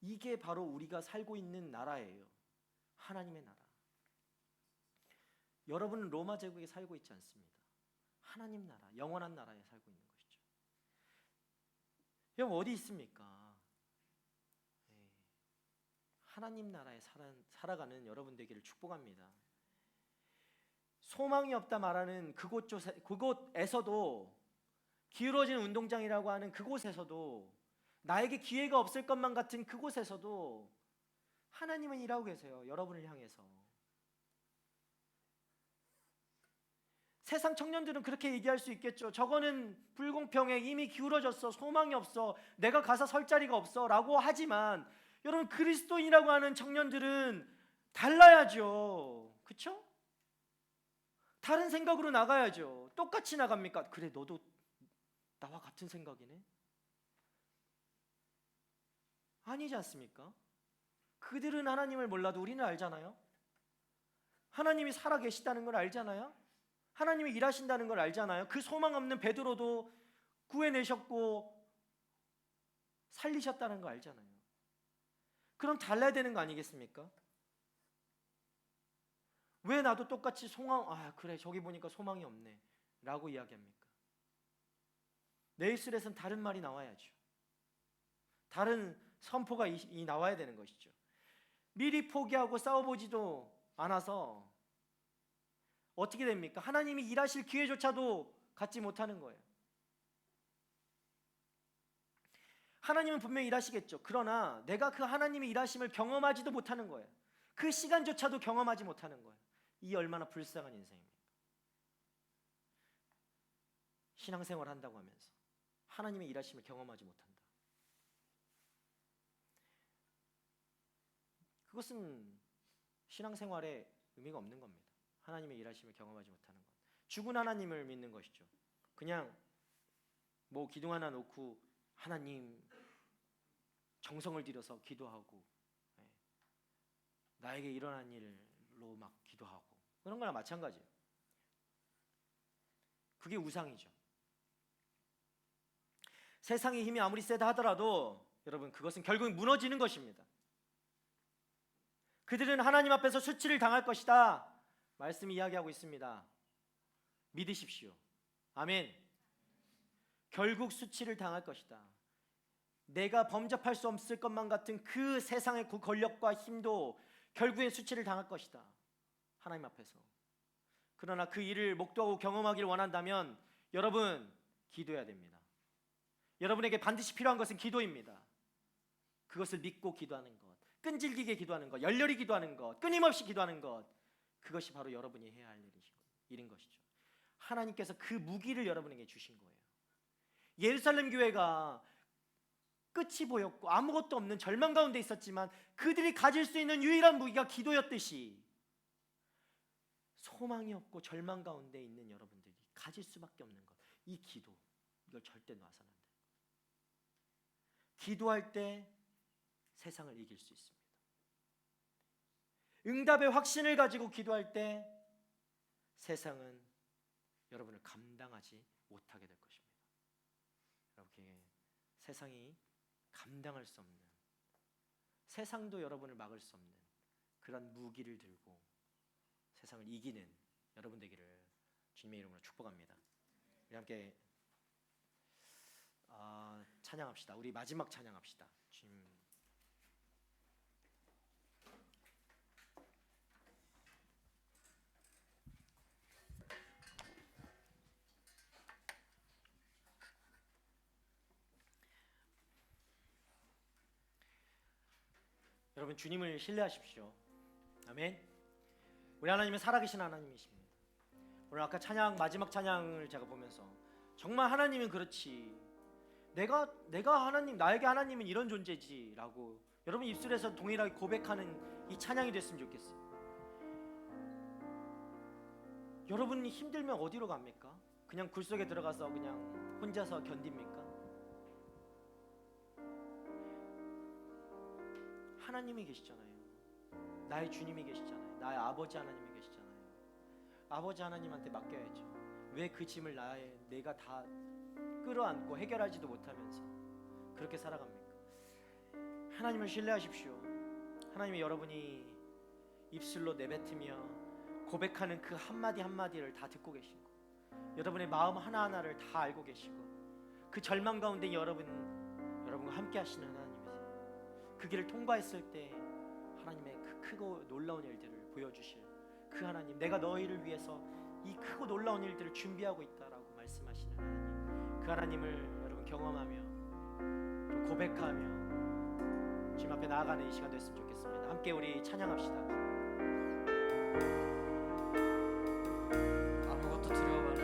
이게 바로 우리가 살고 있는 나라예요. 하나님의 나라. 여러분은 로마 제국에 살고 있지 않습니다. 하나님 나라, 영원한 나라에 살고 있는 것이죠. 여러분 어디 있습니까? 하나님 나라에 살아가는 여러분 되기를 축복합니다. 소망이 없다 말하는 그곳에서도, 기울어진 운동장이라고 하는 그곳에서도, 나에게 기회가 없을 것만 같은 그곳에서도 하나님은 일하고 계세요. 여러분을 향해서. 세상 청년들은 그렇게 얘기할 수 있겠죠. 저거는 불공평해, 이미 기울어졌어, 소망이 없어, 내가 가서 설 자리가 없어 라고 하지만 여러분 그리스도인이라고 하는 청년들은 달라야죠. 그렇죠? 다른 생각으로 나가야죠. 똑같이 나갑니까? 그래, 너도 나와 같은 생각이네? 아니지 않습니까? 그들은 하나님을 몰라도 우리는 알잖아요. 하나님이 살아 계시다는 걸 알잖아요. 하나님이 일하신다는 걸 알잖아요. 그 소망 없는 베드로도 구해내셨고 살리셨다는 거 알잖아요. 그럼 달라야 되는 거 아니겠습니까? 왜 나도 똑같이 그래 저기 보니까 소망이 없네 라고 이야기합니까? 내 입술에선 다른 말이 나와야죠. 다른 선포가 나와야 되는 것이죠. 미리 포기하고 싸워보지도 않아서 어떻게 됩니까? 하나님이 일하실 기회조차도 갖지 못하는 거예요. 하나님은 분명히 일하시겠죠. 그러나 내가 그 하나님의 일하심을 경험하지도 못하는 거예요. 그 시간조차도 경험하지 못하는 거예요. 이 얼마나 불쌍한 인생입니까? 신앙생활 한다고 하면서 하나님의 일하심을 경험하지 못한다. 그것은 신앙생활에 의미가 없는 겁니다. 하나님의 일하심을 경험하지 못하는 것. 죽은 하나님을 믿는 것이죠. 그냥 뭐 기둥 하나 놓고 하나님 정성을 들여서 기도하고 나에게 일어난 일로 막 기도하고 그런 거랑 마찬가지예요. 그게 우상이죠. 세상의 힘이 아무리 세다 하더라도 여러분 그것은 결국 무너지는 것입니다. 그들은 하나님 앞에서 수치를 당할 것이다. 말씀이 이야기하고 있습니다. 믿으십시오. 아멘. 결국 수치를 당할 것이다. 내가 범접할 수 없을 것만 같은 그 세상의 권력과 힘도 결국엔 수치를 당할 것이다. 하나님 앞에서. 그러나 그 일을 목도하고 경험하기를 원한다면 여러분 기도해야 됩니다. 여러분에게 반드시 필요한 것은 기도입니다. 그것을 믿고 기도하는 것, 끈질기게 기도하는 것, 열렬히 기도하는 것, 끊임없이 기도하는 것, 그것이 바로 여러분이 해야 할 일인 것이죠. 하나님께서 그 무기를 여러분에게 주신 거예요. 예루살렘 교회가 끝이 보였고 아무것도 없는 절망 가운데 있었지만 그들이 가질 수 있는 유일한 무기가 기도였듯이 소망이 없고 절망 가운데 있는 여러분들이 가질 수밖에 없는 것, 이 기도, 이걸 절대 놔서는 안 돼요. 기도할 때 세상을 이길 수 있습니다. 응답의 확신을 가지고 기도할 때 세상은 여러분을 감당하지 못하게 될 것입니다. 여러분에게 세상이 감당할 수 없는, 세상도 여러분을 막을 수 없는 그런 무기를 들고 세상을 이기는 여러분 되기를 주님의 이름으로 축복합니다. 우리 함께 찬양합시다. 우리 마지막 찬양합시다. 주님. 여러분 주님을 신뢰하십시오. 아멘. 우리 하나님은 살아계신 하나님이십니다. 오늘 아까 찬양 마지막 찬양을 제가 보면서 정말 하나님은 그렇지, 내가 하나님, 나에게 하나님은 이런 존재지라고 여러분 입술에서 동일하게 고백하는 이 찬양이 됐으면 좋겠어요. 여러분이 힘들면 어디로 갑니까? 그냥 굴 속에 들어가서 그냥 혼자서 견딥니까? 하나님이 계시잖아요. 나의 주님이 계시잖아요. 나의 아버지 하나님이 계시잖아요. 아버지 하나님한테 맡겨야죠. 왜 그 짐을 내가 다 끌어안고 해결하지도 못하면서 그렇게 살아갑니까? 하나님을 신뢰하십시오. 하나님이 여러분이 입술로 내뱉으며 고백하는 그 한마디 한마디를 다 듣고 계시고 여러분의 마음 하나하나를 다 알고 계시고 그 절망 가운데 여러분과 함께 하시는 하나님이세요. 그 길을 통과했을 때 하나님의 그 크고 놀라운 일들을 보여주실 그 하나님, 내가 너희를 위해서 이 크고 놀라운 일들을 준비하고 있다라고 말씀하시는 하나님, 그 하나님을 여러분 경험하며 또 고백하며 주님 앞에 나아가는 이 시간 됐으면 좋겠습니다. 함께 우리 찬양합시다. 아무것도 두려워 말라.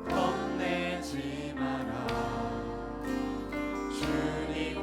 겁내지 마라. 주님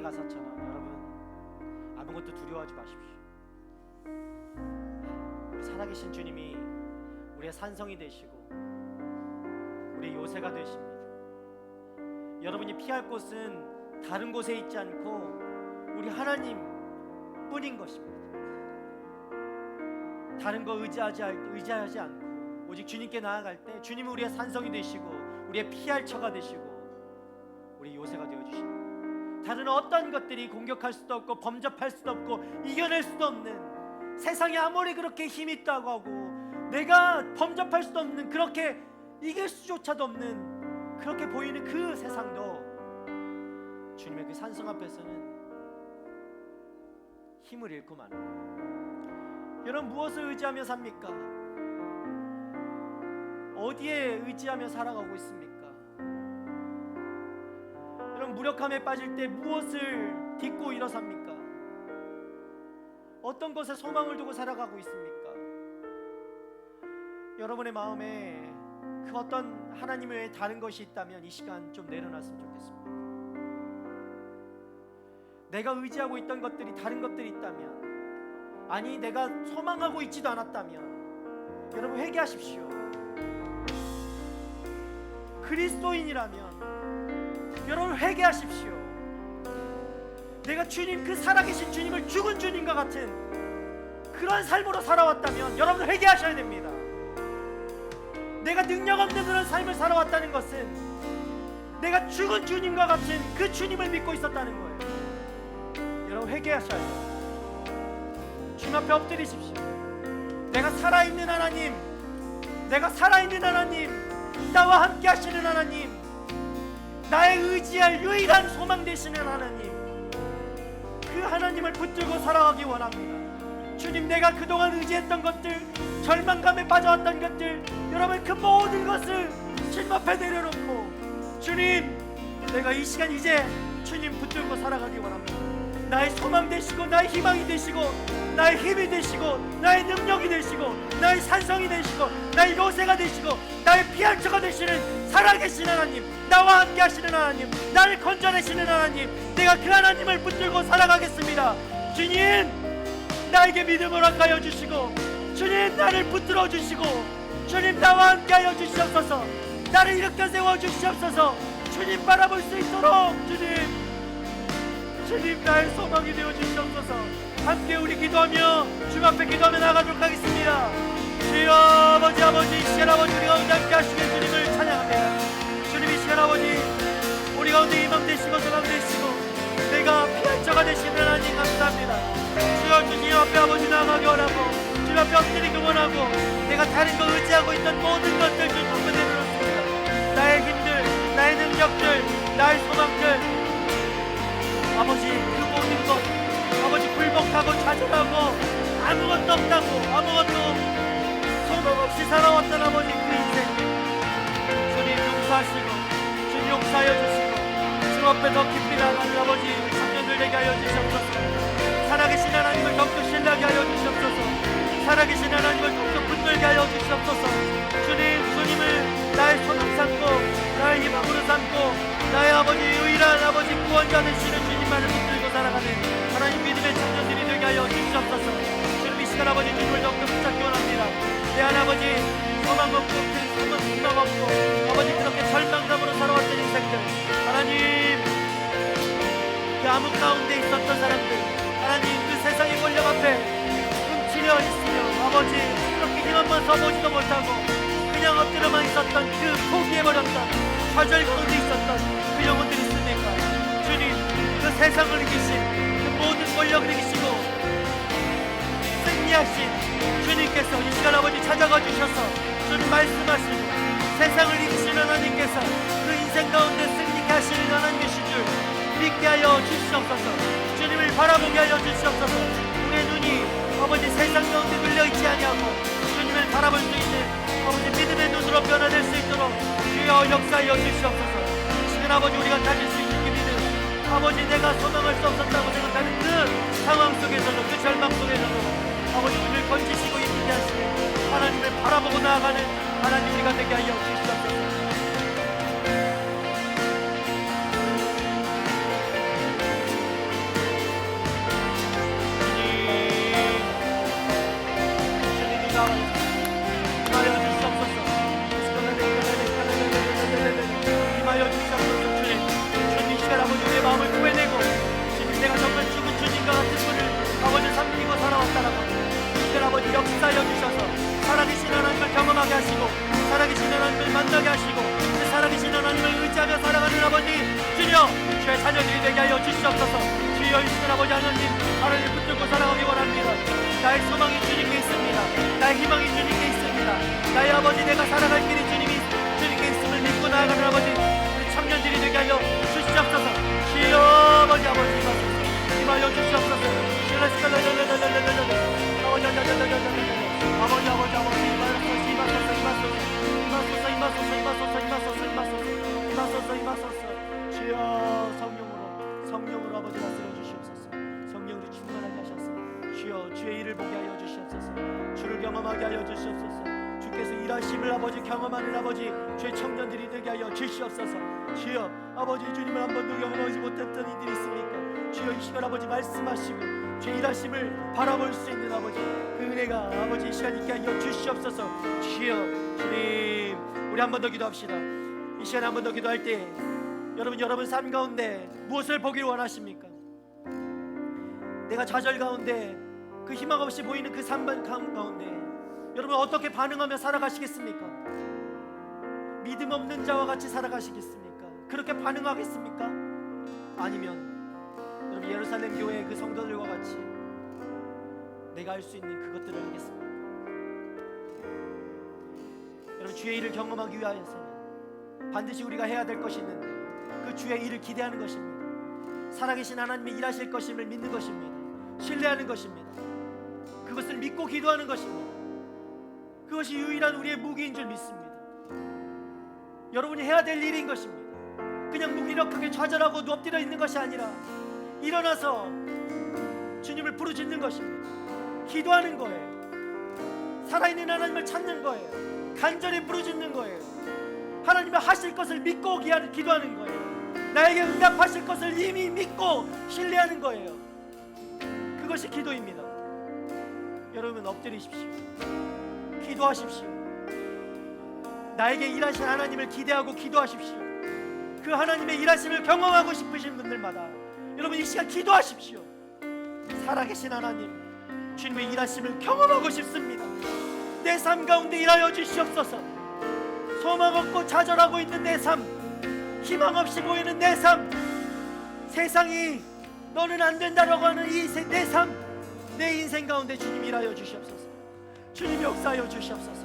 가사처럼 여러분 아무것도 두려워하지 마십시오. 우리 살아계신 주님이 우리의 산성이 되시고 우리의 요새가 되십니다. 여러분이 피할 곳은 다른 곳에 있지 않고 우리 하나님 뿐인 것입니다. 다른 거 의지하지 않고 오직 주님께 나아갈 때 주님은 우리의 산성이 되시고 우리의 피할 처가 되시고 우리 요새가 되어주십니다. 다른 어떤 것들이 공격할 수도 없고 범접할 수도 없고 이겨낼 수도 없는, 세상에 아무리 그렇게 힘이 있다고 하고 내가 범접할 수도 없는, 그렇게 이길 수조차도 없는 그렇게 보이는 그 세상도 주님의 그 산성 앞에서는 힘을 잃고 마는 거예요. 여러분 무엇을 의지하며 삽니까? 어디에 의지하며 살아가고 있습니까? 여러분 무력함에 빠질 때 무엇을 딛고 일어섭니까? 어떤 것에 소망을 두고 살아가고 있습니까? 여러분의 마음에 그 어떤 하나님 외에 다른 것이 있다면 이 시간 좀 내려놨으면 좋겠습니다. 내가 의지하고 있던 것들이 다른 것들이 있다면, 아니 내가 소망하고 있지도 않았다면 여러분 회개하십시오. 그리스도인이라면 여러분 회개하십시오. 내가 주님, 그 살아계신 주님을 죽은 주님과 같은 그런 삶으로 살아왔다면 여러분 회개하셔야 됩니다. 내가 능력 없는 그런 삶을 살아왔다는 것은 내가 죽은 주님과 같은 그 주님을 믿고 있었다는 거예요. 여러분 회개하셔야 돼요. 주님 앞에 엎드리십시오. 내가 살아있는 하나님, 내가 살아있는 하나님, 나와 함께 하시는 하나님, 나의 의지할 유일한 소망 되시는 하나님, 그 하나님을 붙들고 살아가기 원합니다. 주님, 내가 그동안 의지했던 것들, 절망감에 빠져왔던 것들, 여러분 그 모든 것을 주님 앞에 내려놓고, 주님, 내가 이 시간 이제 주님 붙들고 살아가기 원합니다. 나의 소망 되시고 나의 희망이 되시고 나의 힘이 되시고 나의 능력이 되시고 나의 산성이 되시고 나의 요새가 되시고 나의 피할처가 되시는 살아계신 하나님, 나와 함께 하시는 하나님, 나를 건져내시는 하나님, 내가 그 하나님을 붙들고 살아가겠습니다. 주님, 나에게 믿음을 허락하여 주시고, 주님 나를 붙들어 주시고, 주님 나와 함께 하여 주시옵소서. 나를 일으켜 세워 주시옵소서. 주님 바라볼 수 있도록 주님 나의 소망이 되어 주시옵소서. 함께 우리 기도하며 주님 앞에 기도하며 나가도록 하겠습니다. 주여 아버지, 아버지, 이 시간 아버지 우리 가운데 함께 하시는 주님을 찬양합니다. 주님, 이 시간 아버지 우리 가운데 희망 되시고 소망 되시고 내가 피할처가 되시는 하나님 감사합니다. 주여, 주님 앞에 아버지 나가기 원하고 주님 앞에 엎드리기 원하고 내가 다른 거 의지하고 있던 모든 것들 좀 전부 내려놓습니다. 나의 힘들, 나의 능력들, 나의 소망들, 아버지 그 모든 것, 아버지 굴복하고 좌절하고 아무것도 없다고, 아무것도 소망 없이 살아왔던 아버지 그 인생, 주님 용서하시고 주님 용서하여 주시고 주 앞에 더 깊이 나가는 아버지 청년들 되게 하여 주시옵소서. 살아계신 하나님을 더욱더 신뢰하게 하여 주시옵소서. 살아계신 하나님을 더욱더 붙들게 하여 주시옵소서. 주님을 나의 소망 삼고 나의 희망으로 삼고 나의 아버지 유일한 아버지 구원자 되시는 주님만을 붙들고 살아가는 하나님 믿음의 청년들이 되게 하여 주시옵소서. 주님, 이 시간 아버지 주님을 더욱더 붙잡기 원합니다. 내 아버지 소망 없고 희망 없고 아버지 그렇게 절망감으로 살아왔던 인생들, 하나님 그 암흑 가운데 있었던 사람들, 하나님 그 세상의 권력 앞에 훔치려 있으며 아버지 그렇게 힘 한번 써보지도 못하고 그냥 엎드려만 있었던 그 포기해버렸던 좌절 가운데 있었던 그 영혼들이 있습니까? 주님, 그 세상을 이기신 그 모든 권력을 이기시고 승리하신 주님께서 이 시간 아버지 찾아가 주셔서 주님 말씀하시고 세상을 이기시는 하나님께서 그 인생 가운데 승리케 하시는 하나님이신 줄 믿게 하여 주시옵소서. 주님을 바라보게 하여 주시옵소서. 우리의 눈이 아버지 세상 가운데 눌려있지 아니하고 주님을 바라볼 수 있는 아버지 믿음의 눈으로 변화될 수 있도록 주여 역사하여 주시옵소서. 이 시간 아버지 우리가 가질 수 있는 그 믿음, 아버지 내가 소망할 수 없었다고 생각하는 그 상황 속에서도 그 절망 속에서도 아버지 우리를 건지시고 있게 하시는 하나님을 바라보고 나아가는 하나님 우리가 되게 하여 주시옵소서. 부르며 주의 자녀들이 되게 하여 주시옵소서. 주여 이 시간 아버지 하나님 하나님 붙들고 살아가기 원합니다. 나의 소망이 주님께 있습니다. 나의 희망이 주님께 있습니다. 나의 아버지 내가 살아갈 길이 주님께 있음을 믿고 나아가는 아버지 우리 청년들이 되게 하여 주시옵소서. 주여 아버지 임하여 주시옵소서. 주여 성령으로 아버지 다스려 주시옵소서. 성령으로 충만하게 하셔서 주여 주의 일을 보게 하여 주시옵소서. 주를 경험하게 하여 주시옵소서. 주께서 일하심을 아버지 경험하는 아버지 주의 청년들이 되게 하여 주시옵소서. 주여 아버지 주님을 한 번도 경험하지 못했던 이들이 있습니까? 주여 이 시간 아버지 말씀하시고 주의 일하심을 바라볼 수 있는 아버지 그 은혜가 아버지 이 시간 있게 하여 주시옵소서. 주여 주님 우리 한 번 더 기도합시다. 이 시간에 한 번 더 기도할 때 여러분 삶 가운데 무엇을 보기를 원하십니까? 내가 좌절 가운데 그 희망 없이 보이는 그 삶 가운데 여러분 어떻게 반응하며 살아가시겠습니까? 믿음 없는 자와 같이 살아가시겠습니까? 그렇게 반응하겠습니까? 아니면 여러분 예루살렘 교회의 그 성도들과 같이 내가 할 수 있는 그것들을 하겠습니까? 여러분 주의 일을 경험하기 위하여서는 반드시 우리가 해야 될 것이 있는데 그 주의 일을 기대하는 것입니다. 살아계신 하나님이 일하실 것임을 믿는 것입니다. 신뢰하는 것입니다. 그것을 믿고 기도하는 것입니다. 그것이 유일한 우리의 무기인 줄 믿습니다. 여러분이 해야 될 일인 것입니다. 그냥 무기력하게 좌절하고 엎드려 있는 것이 아니라 일어나서 주님을 부르짖는 것입니다. 기도하는 거예요. 살아있는 하나님을 찾는 거예요. 간절히 부르짖는 거예요. 하나님이 하실 것을 믿고 기도하는 거예요. 나에게 응답하실 것을 이미 믿고 신뢰하는 거예요. 그것이 기도입니다. 여러분 엎드리십시오. 기도하십시오. 나에게 일하신 하나님을 기대하고 기도하십시오. 그 하나님의 일하심을 경험하고 싶으신 분들마다 여러분 이 시간 기도하십시오. 살아계신 하나님 주님의 일하심을 경험하고 싶습니다. 내 삶 가운데 일하여 주시옵소서. 소망 없고 좌절하고 있는 내 삶, 희망 없이 보이는 내 삶, 세상이 너는 안 된다라고 하는 내 삶, 내 인생 가운데 주님 일하여 주시옵소서. 주님 역사하여 주시옵소서.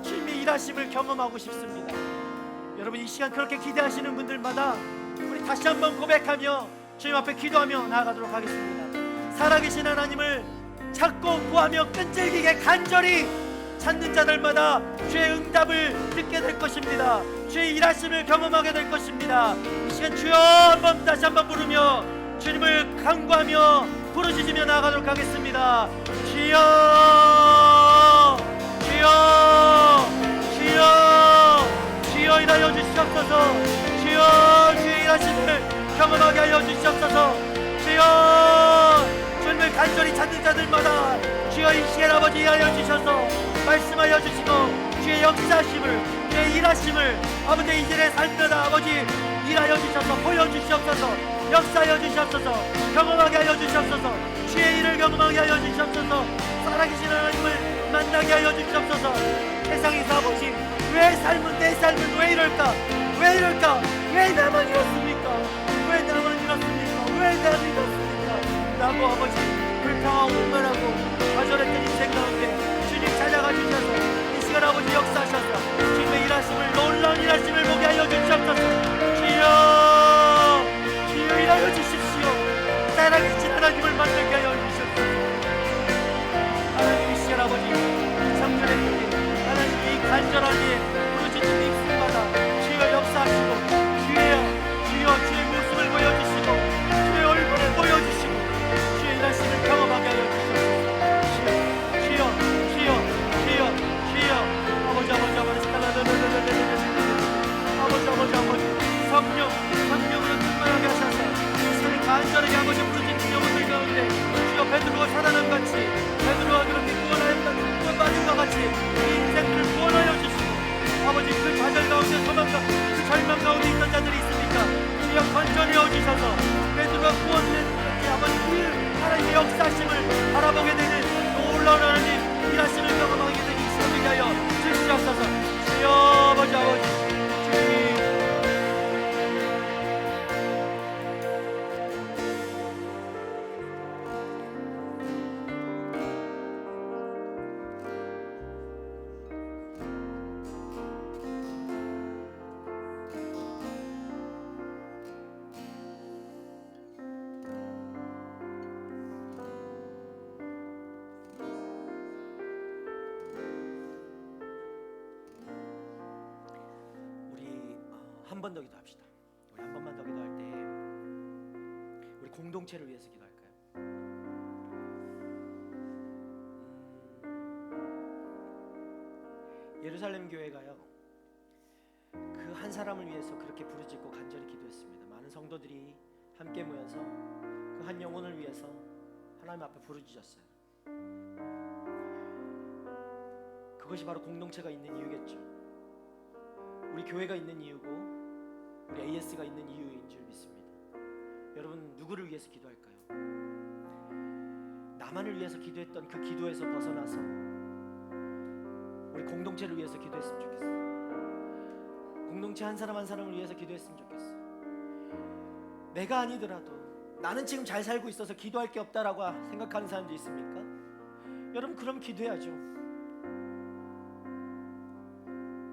주님의 일하심을 경험하고 싶습니다. 여러분 이 시간 그렇게 기대하시는 분들마다 우리 다시 한번 고백하며 주님 앞에 기도하며 나아가도록 하겠습니다. 살아계신 하나님을 찾고 구하며 끈질기게 간절히 찾는 자들마다 주의 응답을 듣게 될 것입니다. 주의 일하심을 경험하게 될 것입니다. 이 시간 주여 한번 다시 한번 부르며 주님을 간구하며 부르짖으며 나아가도록 하겠습니다. 주여 주여 주여 주여 일하여 주시옵소서. 주여 주의 일하심을 경험하게 하여 주시옵소서. 주여 주님을 간절히 찾는 자들마다 주여 이 시간 아버지 일하여 주셔서 말씀하여 주시고 주의 역사하심을 주의 일하심을 아버지 이들의 삶마다 아버지 일하여 주셔서 보여주시옵소서. 역사하여 주시옵소서. 경험하게 하여 주시옵소서. 주의 일을 경험하게 하여 주시옵소서. 살아계신 하나님을 만나게 하여 주시옵소서. 세상에서 아버지 왜 삶은 내 삶은 왜 이럴까? 왜 이럴까? 왜 나만 이렇습니까? 왜 나만 이렇습니까? 왜 나만 이렇습니까? 라고 아버지 불평하고 오만하고 좌절했던 인생 가운데 주님 찾아가 주셔서 이 시간 아버지 역사하셔서 주님의 일하심을 놀라운 일하심을 보게 하여 주시옵소서. 주여 주여 일하여 주십시오. 살아계신 하나님을 만나게 하여 주시옵소서. 하나님 이 시간 아버지 성전의 때에 하나님이 간절하게 부르짖는 입술마다 주여 역사하시고 주여 주의 모습을 보여주시고 주의 얼굴을 보여주시고 주의 일하심을 경험하게 하여 주시옵소서. 주여 아버지 성령으로 충만하게 하셔서 주님을 간절하게 아버지 부르짖는 영혼들 가운데 주여 베드로가 살아남같이 베드로가 그렇게 구원받은 것 같이 이 인생들을 구원하여 주시고 아버지 그 좌절 가운데 소망과 그 절망 가운데 있는 자들이 있으니까 주여 건져내어 주셔서 베드로가 구원된 아버지 그 하나님의 역사심을 바라보게 되는 놀라운 하나님 일하심을 경험하게 되는 이 시간을 위하여 주시옵소서. 주여 아버지 주님 한 번 더 기도합시다. 우리 한 번만 더 기도할 때 우리 공동체를 위해서 기도할까요? 예루살렘 교회가요, 그 한 사람을 위해서 그렇게 부르짖고 간절히 기도했습니다. 많은 성도들이 함께 모여서 그 한 영혼을 위해서 하나님 앞에 부르짖었어요. 그것이 바로 공동체가 있는 이유겠죠. 우리 교회가 있는 이유고 우리 AS가 있는 이유인 줄 믿습니다. 여러분, 누구를 위해서 기도할까요? 나만을 위해서 기도했던 그 기도에서 벗어나서 우리 공동체를 위해서 기도했으면 좋겠어. 공동체 한 사람 한 사람을 위해서 기도했으면 좋겠어. 내가 아니더라도 나는 지금 잘 살고 있어서 기도할 게 없다라고 생각하는 사람도 있습니까? 여러분, 그럼 기도해야죠.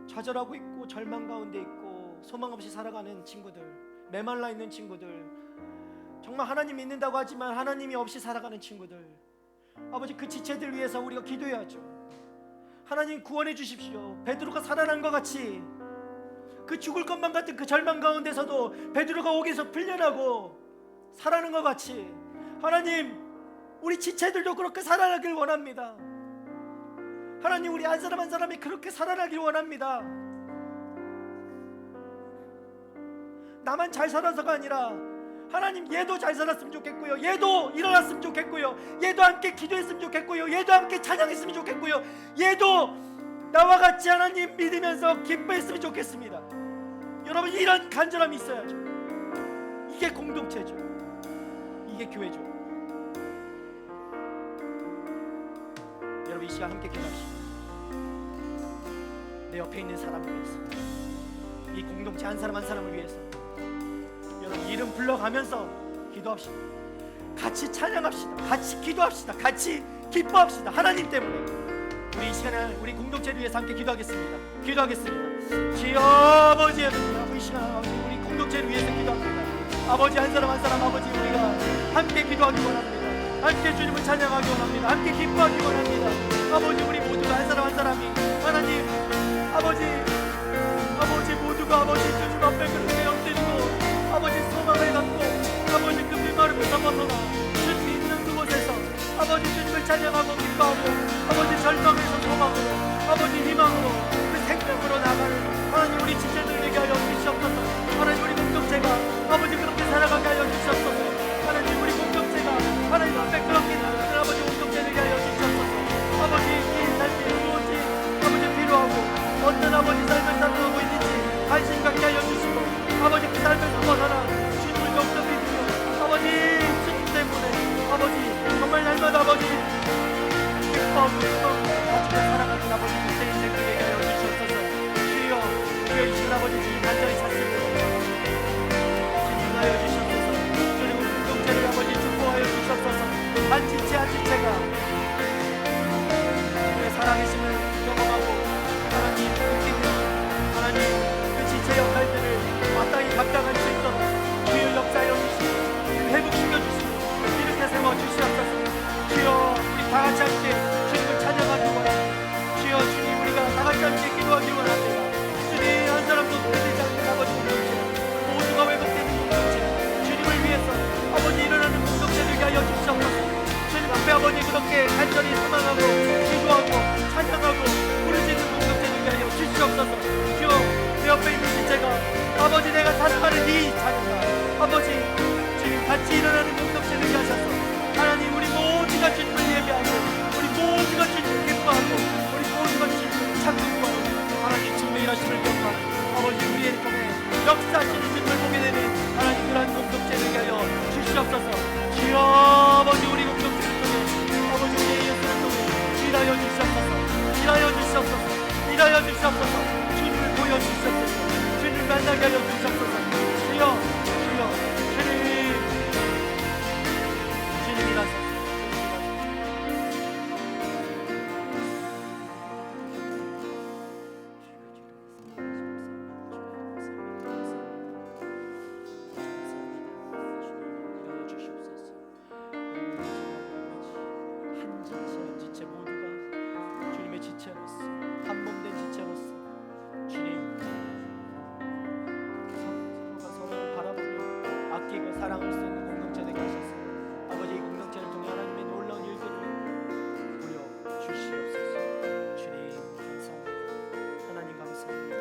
좌절하고 있고 절망 가운데 있고 소망 없이 살아가는 친구들, 메말라 있는 친구들, 정말 하나님 믿는다고 하지만 하나님이 없이 살아가는 친구들, 아버지, 그 지체들 위해서 우리가 기도해야죠. 하나님 구원해 주십시오. 베드로가 살아난 것 같이 그 죽을 것만 같은 그 절망 가운데서도 베드로가 옥에서 풀려나고 살아난 것 같이 하나님, 우리 지체들도 그렇게 살아나길 원합니다. 하나님, 우리 한 사람 한 사람이 그렇게 살아나길 원합니다. 나만 잘 살아서가 아니라 하나님, 얘도 잘 살았으면 좋겠고요, 얘도 일어났으면 좋겠고요, 얘도 함께 기도했으면 좋겠고요, 얘도 함께 찬양했으면 좋겠고요, 얘도 나와 같이 하나님 믿으면서 기뻐했으면 좋겠습니다. 여러분, 이런 간절함이 있어야죠. 이게 공동체죠. 이게 교회죠. 여러분, 이 시간 함께 기도합시다. 내 옆에 있는 사람을 위해서, 이 공동체 한 사람 한 사람을 위해서 여러분, 이름 불러가면서 기도합시다. 같이 찬양합시다. 같이 기도합시다. 같이 기뻐합시다. 하나님 때문에 우리 이 시간에 우리 공동체를 위해서 함께 기도하겠습니다. 주여 아버지, 이 시간 아버지, 우리 공동체를 위해서 기도합니다. 아버지, 한 사람 한 사람, 아버지, 우리가 함께 기도하기 원합니다. 함께 주님을 찬양하기 원합니다. 함께 기뻐하기 원합니다. 아버지, 우리 모두가 한 사람 한 사람이 하나님, 아버지 모두가 아버지 주님 앞에 그렇게 엎드리고 아버지 소망을 갖고 아버지 그 메마름에서 벗어나 주님이 있는 그곳에서 아버지 주님을 찬양하고 기뻐하고 아버지 절망에서 소망으로 아버지 희망으로 그 생명으로 나가는 하나님, 우리 지체들에게 하여 주시옵소서. 하나님, 우리 공동체가 아버지 그렇게 살아가게 하여 주시옵소서. 하나님, 우리 공동체가 하나님 앞에 그렇게 나가는 아버지 공동체들에게 하여 주시옵소서. 아버지, 이 삶이 무엇이 아버지 필요하고 어떤 아버지 삶을 살아가고 있는지 관심 갖게 하여 주시고 아버지, 그 삶에서 벗어나 주님을 더욱더 믿으며 아버지 주님 때문에 아버지 정말 날마다 아버지 기뻐하고 같이 살아가는 아버지 그때 인생들에게 하여 주시옵소서. 주여 이 시간 아버지 주님 간절히 찾습니다. 주님 하여 주시옵소서. 주님, 우리 공동체를 아버지 축복하여 주시옵소서. 한 지체 한 지체가 주님의 살아계심을 경험하고 하나님 느끼는 하나님 그 지체 역할들을 마땅히 감당할 수 있도록 주여 역사하여 주시고 회복시켜 주시고 이렇게 세워 주시옵소서. 주여, 우리 다 같이 함께 주님을 찬양하기 원합니다. 주여, 주님, 우리가 다 같이 함께 기도하기 원합니다. 주님, 한 사람도 회되지 않는 아버지 공동체, 모두가 회복되는 공동체, 주님을 위해서 아버지 일어나는 공동체들에게 하여 주시옵소서. 주님 앞에 아버지 그렇게 간절히 소망하고 기도하고 찬양하고 부르짖는 공동체들에게 하여 주시옵소서. 주여, 내 옆에 있는 지체가 아버지 내가 사랑하는 이 자녀가 아버지 주님 같이 일어나는 공동체들에게 하셔서 하나님, 우리 모두가 주님을 예배하고 우리 모두가 주님을 기뻐하고 우리 모두가 주님을 찬송하고 하나님 주님의 일하심을 경험하는 아버지, 우리의 통해 역사하시는 주님을 보게 되는 하나님 그러한 공동체들에게 하여 주시옵소서. 주여 아버지, 우리 공동체를 통해 아버지 우리의 예수를 통해 일하여 주시옵소서. 일하여 주시옵소서. 일하여 주시옵소서. 주님을 보여주시옵소서. 주님을 만나게 하여 주시옵소서. 주여 주님 일하소서. 한 지체 모두가 주님의 지체로서 한 몸된 지체로서 주님 아끼고 사랑할 수 있는 공동체 되게 하셔서 아버지 이 공동체를 통해 하나님의 놀라운 일들을 보여주시옵소서. 주님 감사합니다. 하나님 감사합니다.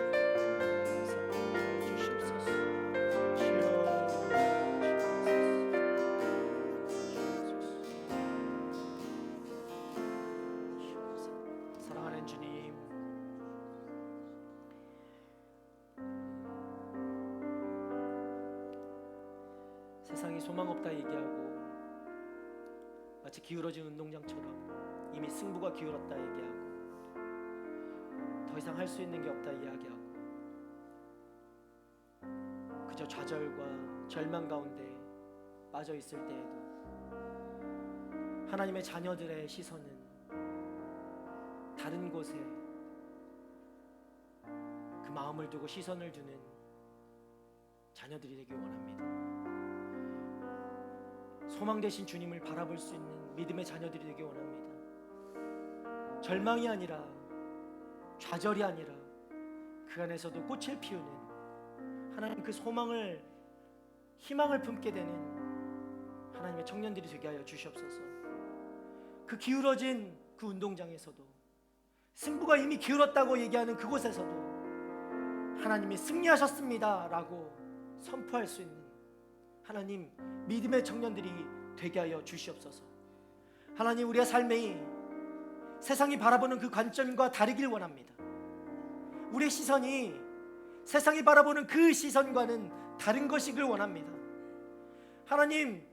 주시옵소서. 사랑하는 주님, 세상이 소망 없다 얘기하고 마치 기울어진 운동장처럼 이미 승부가 기울었다 얘기하고 더 이상 할 수 있는 게 없다 이야기하고 그저 좌절과 절망 가운데 빠져 있을 때에도 하나님의 자녀들의 시선은 다른 곳에 그 마음을 두고 시선을 두는 자녀들이 되길 원합니다. 소망 되신 주님을 바라볼 수 있는 믿음의 자녀들이 되길 원합니다. 절망이 아니라 좌절이 아니라 그 안에서도 꽃을 피우는 하나님 그 소망을 희망을 품게 되는 하나님의 청년들이 되게 하여 주시옵소서. 그 기울어진 그 운동장에서도 승부가 이미 기울었다고 얘기하는 그곳에서도 하나님이 승리하셨습니다 라고 선포할 수 있는 하나님 믿음의 청년들이 되게 하여 주시옵소서. 하나님 우리의 삶이 세상이 바라보는 그 관점과 다르길 원합니다. 우리의 시선이 세상이 바라보는 그 시선과는 다른 것이길 원합니다. 하나님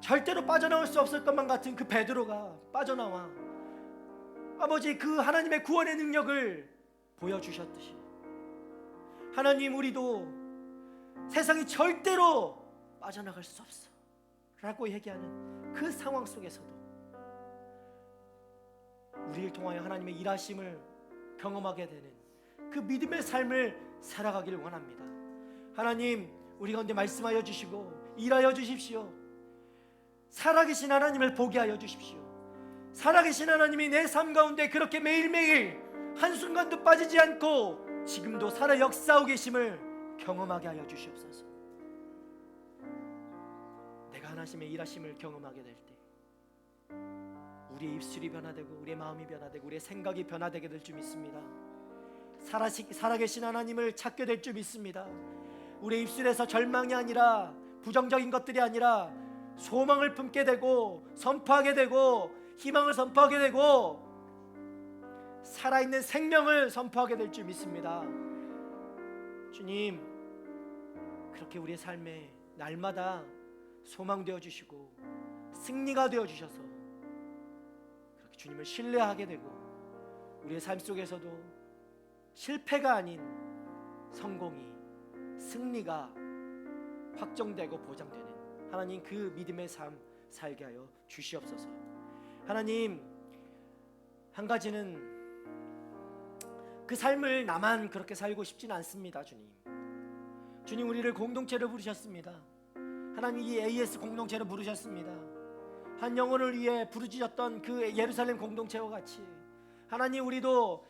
절대로 빠져나올 수 없을 것만 같은 그 베드로가 빠져나와 아버지 그 하나님의 구원의 능력을 보여주셨듯이 하나님 우리도 세상이 절대로 빠져나갈 수 없어 라고 얘기하는 그 상황 속에서도 우리를 통하여 하나님의 일하심을 경험하게 되는 그 믿음의 삶을 살아가기를 원합니다. 하나님 우리 가운데 말씀하여 주시고 일하여 주십시오. 살아계신 하나님을 보게 하여 주십시오. 살아계신 하나님이 내 삶 가운데 그렇게 매일매일 한순간도 빠지지 않고 지금도 살아 역사하고 계심을 경험하게 하여 주시옵소서. 내가 하나님의 일하심을 경험하게 될 때 우리의 입술이 변화되고 우리의 마음이 변화되고 우리의 생각이 변화되게 될 줄 믿습니다. 살아계신 하나님을 찾게 될 줄 믿습니다. 우리의 입술에서 절망이 아니라 부정적인 것들이 아니라 소망을 품게 되고 선포하게 되고 희망을 선포하게 되고 살아있는 생명을 선포하게 될 줄 믿습니다. 주님 그렇게 우리의 삶에 날마다 소망되어 주시고 승리가 되어 주셔서 그렇게 주님을 신뢰하게 되고 우리의 삶 속에서도 실패가 아닌 성공이 승리가 확정되고 보장되는 하나님 그 믿음의 삶 살게 하여 주시옵소서. 하나님 한 가지는 그 삶을 나만 그렇게 살고 싶지는 않습니다. 주님 우리를 공동체로 부르셨습니다. 하나님 이 AS 공동체로 부르셨습니다. 한 영혼을 위해 부르짖었던 그 예루살렘 공동체와 같이 하나님 우리도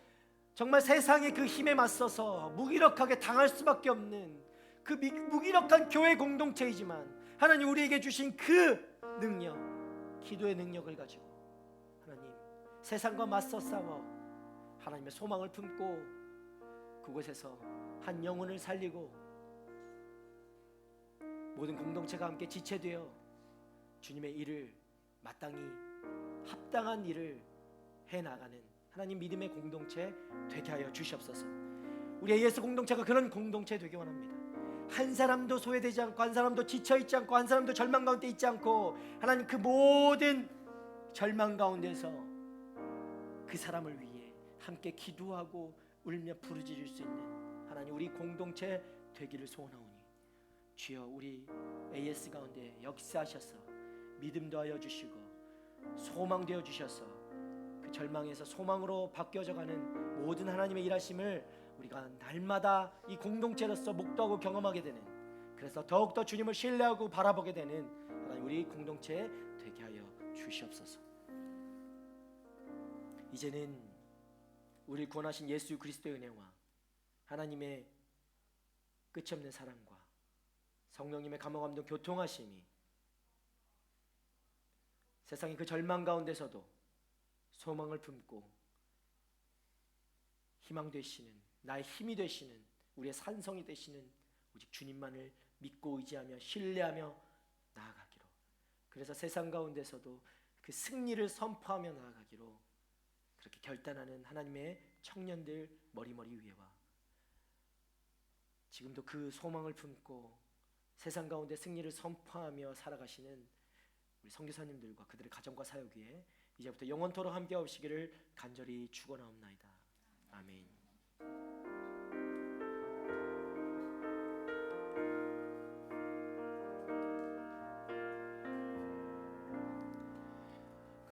정말 세상의 그 힘에 맞서서 무기력하게 당할 수밖에 없는 그 무기력한 교회 공동체이지만 하나님 우리에게 주신 그 능력, 기도의 능력을 가지고 하나님 세상과 맞서 싸워 하나님의 소망을 품고 그곳에서 한 영혼을 살리고 모든 공동체가 함께 지체되어 주님의 일을 마땅히 합당한 일을 해나가는 하나님 믿음의 공동체 되게 하여 주시옵소서. 우리 예수 공동체가 그런 공동체 되기 원합니다. 한 사람도 소외되지 않고 한 사람도 지쳐있지 않고 한 사람도 절망 가운데 있지 않고 하나님 그 모든 절망 가운데서 그 사람을 위해 함께 기도하고 울며 부르짖을 수 있는 하나님 우리 공동체 되기를 소원하오니 주여 우리 AS 가운데 역사하셔서 믿음 더하여 주시고 소망 되어 주셔서 그 절망에서 소망으로 바뀌어져가는 모든 하나님의 일하심을 우리가 날마다 이 공동체로서 목도하고 경험하게 되는 그래서 더욱더 주님을 신뢰하고 바라보게 되는 하나님 우리 공동체 되게 하여 주시옵소서. 이제는 우리를 구원하신 예수 그리스도의 은혜와 하나님의 끝이 없는 사랑과 성령님의 감화감동 교통하심이 세상의 그 절망 가운데서도 소망을 품고 희망 되시는, 나의 힘이 되시는, 우리의 산성이 되시는 오직 주님만을 믿고 의지하며 신뢰하며 나아가기로, 그래서 세상 가운데서도 그 승리를 선포하며 나아가기로 그렇게 결단하는 하나님의 청년들 머리머리 위에와 지금도 그 소망을 품고 세상 가운데 승리를 선포하며 살아가시는 우리 선교사님들과 그들의 가정과 사역 위에 이제부터 영원토록 함께 하시기를 간절히 축원하옵나이다.